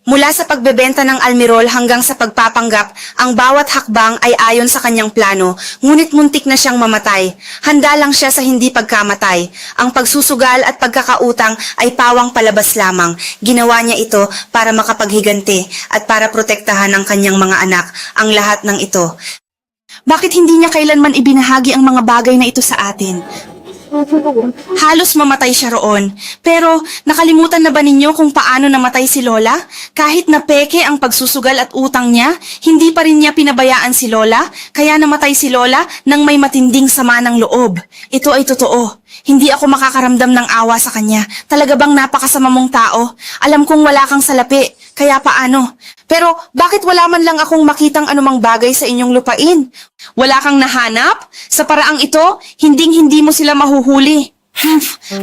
Mula sa pagbebenta ng almirol hanggang sa pagpapanggap, ang bawat hakbang ay ayon sa kanyang plano, ngunit muntik na siyang mamatay. Handa lang siya sa hindi pagkamatay. Ang pagsusugal at pagkakautang ay pawang palabas lamang. Ginawa niya ito para makapaghiganti at para protektahan ang kanyang mga anak. Ang lahat ng ito. Bakit hindi niya kailanman ibinahagi ang mga bagay na ito sa atin? Halos mamatay siya roon. Pero nakalimutan na ba ninyo kung paano namatay si Lola? Kahit na peke ang pagsusugal at utang niya, hindi pa rin niya pinabayaan si Lola, kaya namatay si Lola nang may matinding sama ng loob. Ito ay totoo. Hindi ako makakaramdam ng awa sa kanya. Talaga bang napakasama mong tao? Alam kong wala kang salapi, kaya paano? Pero bakit wala man lang akong makitang anumang bagay sa inyong lupain? Wala kang nahanap? Sa paraang ito, hinding-hindi mo sila mahuhuli.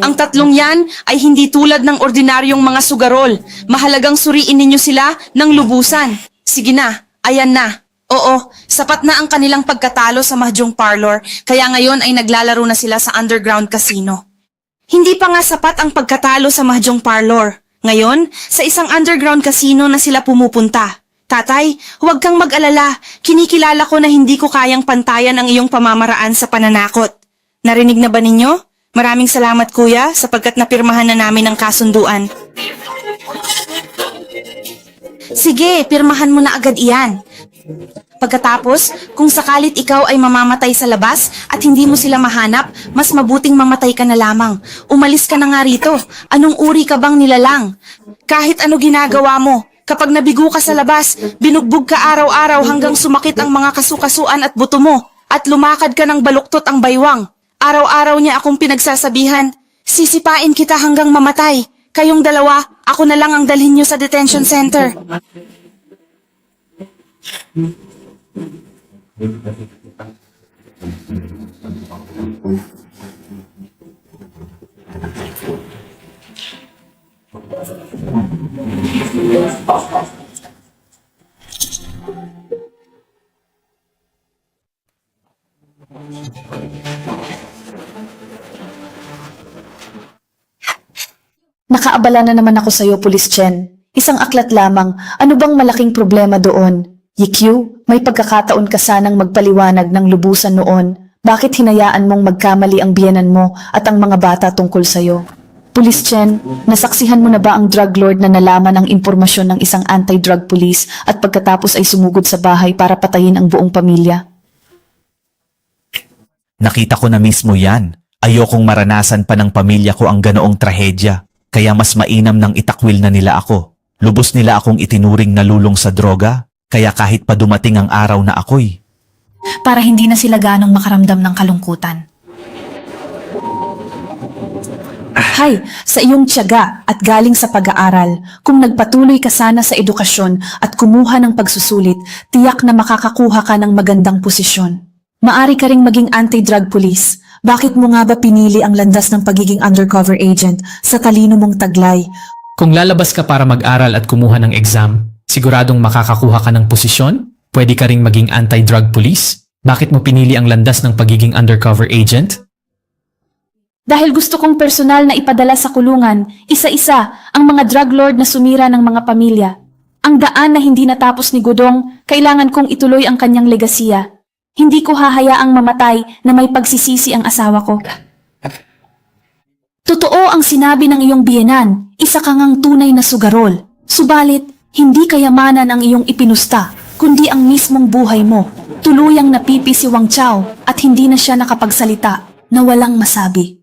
Ang 3 yan ay hindi tulad ng ordinaryong mga sugarol. Mahalagang suriin ninyo sila ng lubusan. Sige na, ayan na. Oo, sapat na ang kanilang pagkatalo sa Mahjong Parlor, kaya ngayon ay naglalaro na sila sa underground casino. Hindi pa nga sapat ang pagkatalo sa Mahjong Parlor. Ngayon, sa isang underground casino na sila pumupunta. Tatay, huwag kang mag-alala. Kinikilala ko na hindi ko kayang pantayan ang iyong pamamaraan sa pananakot. Narinig na ba ninyo? Maraming salamat kuya sapagkat napirmahan na namin ang kasunduan. Sige, pirmahan mo na agad iyan. Pagkatapos, kung sakalit ikaw ay mamamatay sa labas at hindi mo sila mahanap, mas mabuting mamatay ka na lamang. Umalis ka na nga rito. Anong uri ka bang nilalang? Kahit ano ginagawa mo, kapag nabigo ka sa labas, binugbog ka araw-araw hanggang sumakit ang mga kasukasuan at buto mo, at lumakad ka ng baluktot ang baywang. Araw-araw niya akong pinagsasabihan, sisipain kita hanggang mamatay. Kayong dalawa, ako na lang ang dalhin niyo sa detention center. Nakaabala na naman ako sa'yo, Police Chen. Isang aklat lamang. Ano bang malaking problema doon? Yikyu, may pagkakataon ka sanang magpaliwanag ng lubusan noon. Bakit hinayaan mong magkamali ang biyenan mo at ang mga bata tungkol sa'yo? Police Chen, nasaksihan mo na ba ang drug lord na nalaman ang impormasyon ng isang anti-drug police at pagkatapos ay sumugod sa bahay para patayin ang buong pamilya? Nakita ko na mismo yan. Ayokong maranasan pa ng pamilya ko ang ganoong trahedya. Kaya mas mainam nang itakwil na nila ako. Lubos nila akong itinuring na lulong sa droga. Kaya kahit pa dumating ang araw na ako'y Para hindi na sila ganong makaramdam ng kalungkutan. Hay, sa iyong tiyaga at galing sa pag-aaral, kung nagpatuloy ka sana sa edukasyon at kumuha ng pagsusulit, tiyak na makakakuha ka ng magandang posisyon. Maari ka ring maging anti-drug police. Bakit mo nga ba pinili ang landas ng pagiging undercover agent sa talino mong taglay? Kung lalabas ka para mag-aral at kumuha ng exam, siguradong makakakuha ka ng posisyon? Pwede ka ring maging anti-drug police? Bakit mo pinili ang landas ng pagiging undercover agent? Dahil gusto kong personal na ipadala sa kulungan, isa-isa, ang mga drug lord na sumira ng mga pamilya. Ang daan na hindi natapos ni Godong, kailangan kong ituloy ang kanyang legasiya. Hindi ko hahayaang mamatay na may pagsisisi ang asawa ko. Totoo ang sinabi ng iyong biyenan, isa kang ang tunay na sugarol. Subalit, hindi kayamanan ang iyong ipinusta, kundi ang mismong buhay mo. Tuluyang napipi si Wang Chao at hindi na siya nakapagsalita na walang masabi.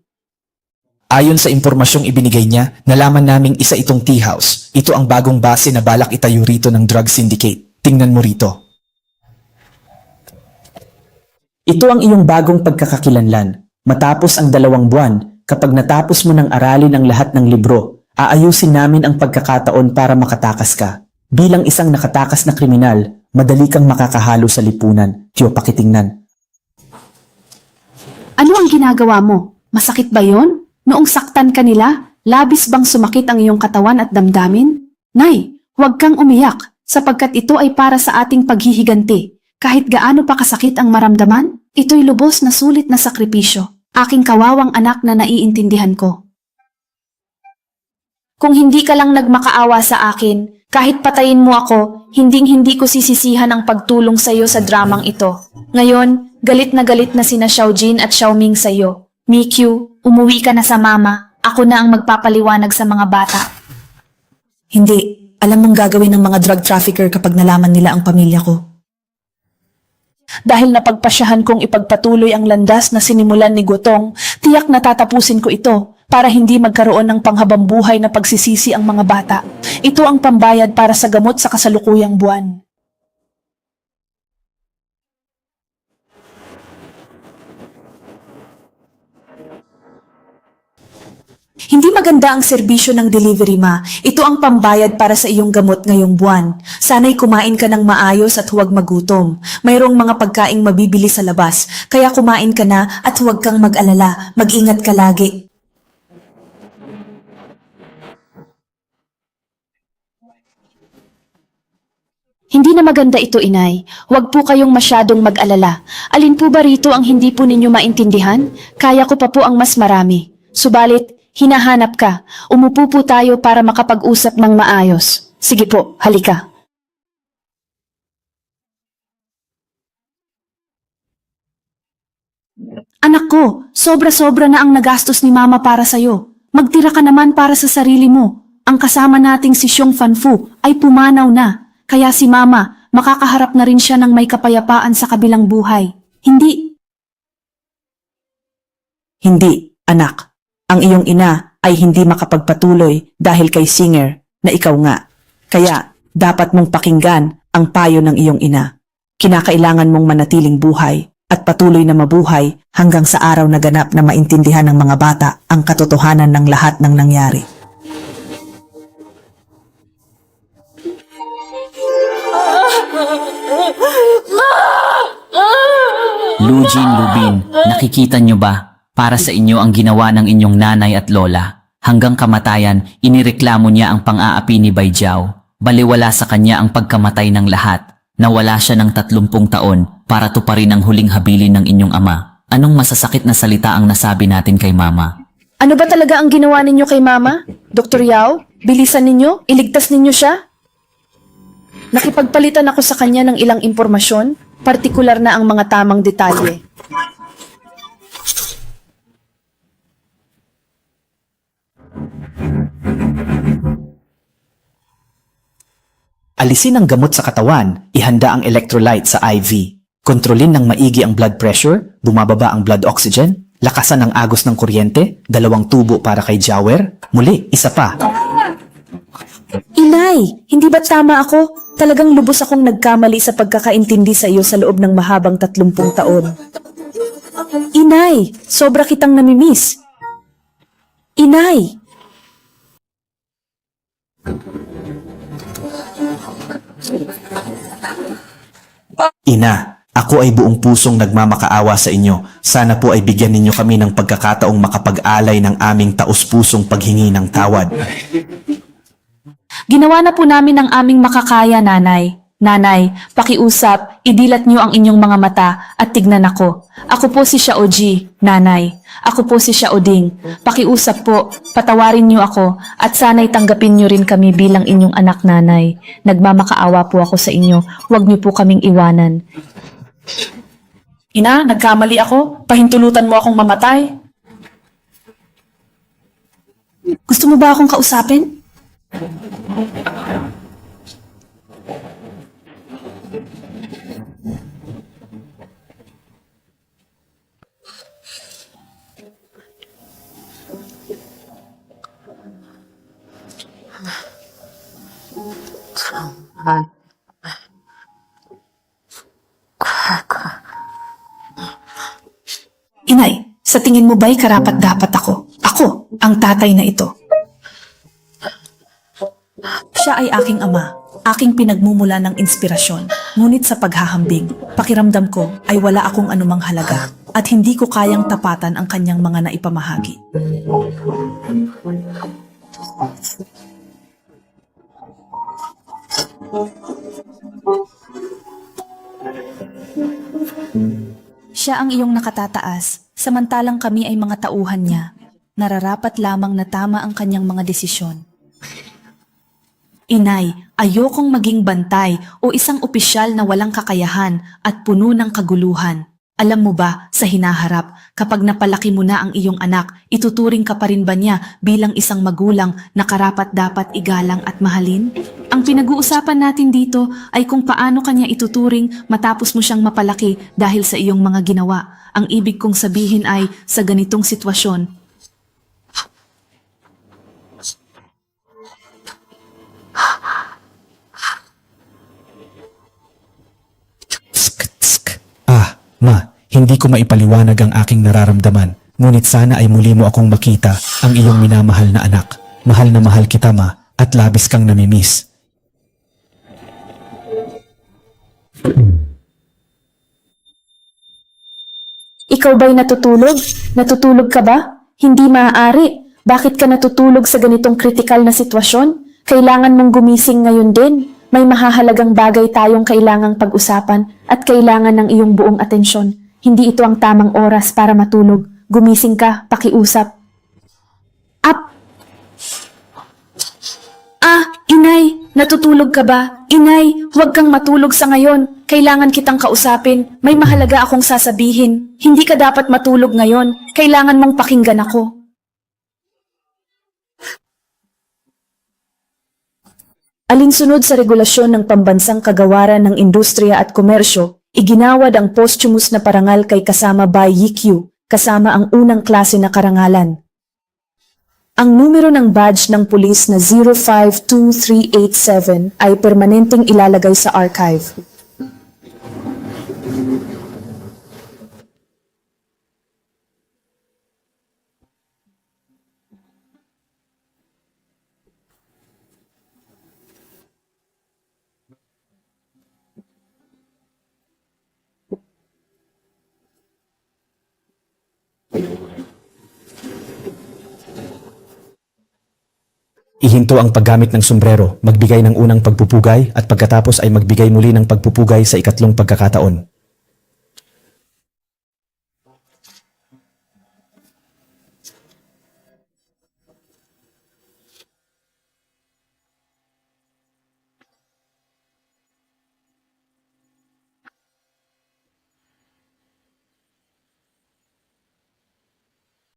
Ayon sa impormasyong ibinigay niya, nalaman naming isa itong tea house. Ito ang bagong base na balak itayo rito ng drug syndicate. Tingnan mo rito. Ito ang iyong bagong pagkakakilanlan. Matapos ang 2 buwan, kapag natapos mo ng aralin ang lahat ng libro, aayusin namin ang pagkakataon para makatakas ka. Bilang isang nakatakas na kriminal, madali kang makakahalo sa lipunan. Tiyo, pakitingnan. Ano ang ginagawa mo? Masakit ba yon? Noong saktan ka nila, labis bang sumakit ang iyong katawan at damdamin? Nay, huwag kang umiyak, sapagkat ito ay para sa ating paghihiganti. Kahit gaano pa kasakit ang maramdaman, ito'y lubos na sulit na sakripisyo. Aking kawawang anak na naiintindihan ko. Kung hindi ka lang nagmakaawa sa akin, kahit patayin mo ako, hinding-hindi ko sisisihan ang pagtulong sa iyo sa dramang ito. Ngayon, galit na sina Xiaojin at Xiaoming sa iyo. Mikyu, umuwi ka na sa mama. Ako na ang magpapaliwanag sa mga bata. Hindi. Alam mong gagawin ng mga drug trafficker kapag nalaman nila ang pamilya ko. Dahil napagpasyahan kong ipagpatuloy ang landas na sinimulan ni Gotong, tiyak na tatapusin ko ito para hindi magkaroon ng panghabambuhay na pagsisisi ang mga bata. Ito ang pambayad para sa gamot sa kasalukuyang buwan. Hindi maganda ang serbisyo ng delivery, ma. Ito ang pambayad para sa iyong gamot ngayong buwan. Sana'y kumain ka ng maayos at huwag magutom. Mayroong mga pagkaing mabibili sa labas, kaya kumain ka na at huwag kang mag-alala. Mag-ingat ka lagi. Hindi na maganda ito, inay. Huwag po kayong masyadong mag-alala. Alin po ba rito ang hindi po ninyo maintindihan? Kaya ko pa po ang mas marami. Subalit, hinahanap ka. Umupo po tayo para makapag-usap ng maayos. Sige po, halika. Anak ko, sobra-sobra na ang nagastos ni mama para sa'yo. Magtira ka naman para sa sarili mo. Ang kasama nating si Xiong Fanfu ay pumanaw na. Kaya si mama, makakaharap na rin siya ng may kapayapaan sa kabilang buhay. Hindi, anak. Ang iyong ina ay hindi makapagpatuloy dahil kay Singer na ikaw nga. Kaya dapat mong pakinggan ang payo ng iyong ina. Kinakailangan mong manatiling buhay at patuloy na mabuhay hanggang sa araw na ganap na maintindihan ng mga bata ang katotohanan ng lahat ng nangyari. Lujin, Lubin, nakikita nyo ba? Para sa inyo ang ginawa ng inyong nanay at lola. Hanggang kamatayan, inireklamo niya ang pang-aapi ni Baijiao. Baliwala sa kanya ang pagkamatay ng lahat. Nawala siya ng 30 taon para tuparin ang huling habilin ng inyong ama. Anong masasakit na salita ang nasabi natin kay mama? Ano ba talaga ang ginawa ninyo kay mama? Dr. Yao, bilisan ninyo, iligtas ninyo siya? Nakipagpalitan ako sa kanya ng ilang impormasyon, partikular na ang mga tamang detalye. Alisin ang gamot sa katawan, ihanda ang electrolyte sa IV. Kontrolin ng maigi ang blood pressure, bumababa ang blood oxygen, lakasan ang agos ng kuryente, 2 tubo para kay Jower. Muli, isa pa. Inay, hindi ba tama ako? Talagang lubos akong nagkamali sa pagkakaintindi sa iyo sa loob ng mahabang 30 taon. Inay, sobra kitang namimiss. Inay! Ina, ako ay buong pusong nagmamakaawa sa inyo. Sana po ay bigyan ninyo kami ng pagkakataong makapag-alay ng aming taus-pusong paghingi ng tawad. Ginawa na po namin ang aming makakaya, nanay. Nanay, pakiusap, idilat niyo ang inyong mga mata at tignan ako. Ako po si Xiaoji, nanay. Ako po si Xiaoding. Pakiusap po, patawarin niyo ako at sana'y tanggapin niyo rin kami bilang inyong anak, nanay. Nagmamakaawa po ako sa inyo. Huwag niyo po kaming iwanan. Ina, nagkamali ako. Pahintulutan mo akong mamatay. Gusto mo ba akong kausapin? Inay, sa tingin mo ba'y karapat-dapat ako? Ako, ang tatay na ito. Siya ay aking ama, aking pinagmumula ng inspirasyon. Ngunit sa paghahambing, pakiramdam ko ay wala akong anumang halaga at hindi ko kayang tapatan ang kanyang mga naipamahagi. Siya ang iyong nakatataas, samantalang kami ay mga tauhan niya. Nararapat lamang na tama ang kanyang mga desisyon. Inay, ayokong maging bantay o isang opisyal na walang kakayahan at puno ng kaguluhan. Alam mo ba, sa hinaharap, kapag napalaki mo na ang iyong anak, ituturing ka pa rin ba niya bilang isang magulang na karapat-dapat igalang at mahalin? Ang pinag-uusapan natin dito ay kung paano kanya ituturing matapos mo siyang mapalaki dahil sa iyong mga ginawa. Ang ibig kong sabihin ay, sa ganitong sitwasyon, Ma, hindi ko maipaliwanag ang aking nararamdaman, ngunit sana ay muli mo akong makita ang iyong minamahal na anak. Mahal na mahal kita, Ma, at labis kang namimiss. ikaw ba'y natutulog? Natutulog ka ba? Hindi maaari. Bakit ka natutulog sa ganitong kritikal na sitwasyon? Kailangan mong gumising ngayon din. May mahahalagang bagay tayong kailangang pag-usapan at kailangan ng iyong buong atensyon. Hindi ito ang tamang oras para matulog. Gumising ka, pakiusap. Inay, natutulog ka ba? Inay, huwag kang matulog sa ngayon. Kailangan kitang kausapin. May mahalaga akong sasabihin. Hindi ka dapat matulog ngayon. Kailangan mong pakinggan ako. Alinsunod sa regulasyon ng Pambansang Kagawaran ng Industriya at Komersyo, iginawad ang posthumous na parangal kay kasama by YQ, kasama ang unang klase na karangalan. Ang numero ng badge ng pulis na 052387 ay permanenteng ilalagay sa archive. Ihinto ang paggamit ng sombrero, magbigay ng unang pagpupugay at pagkatapos ay magbigay muli ng pagpupugay sa ikatlong pagkakataon.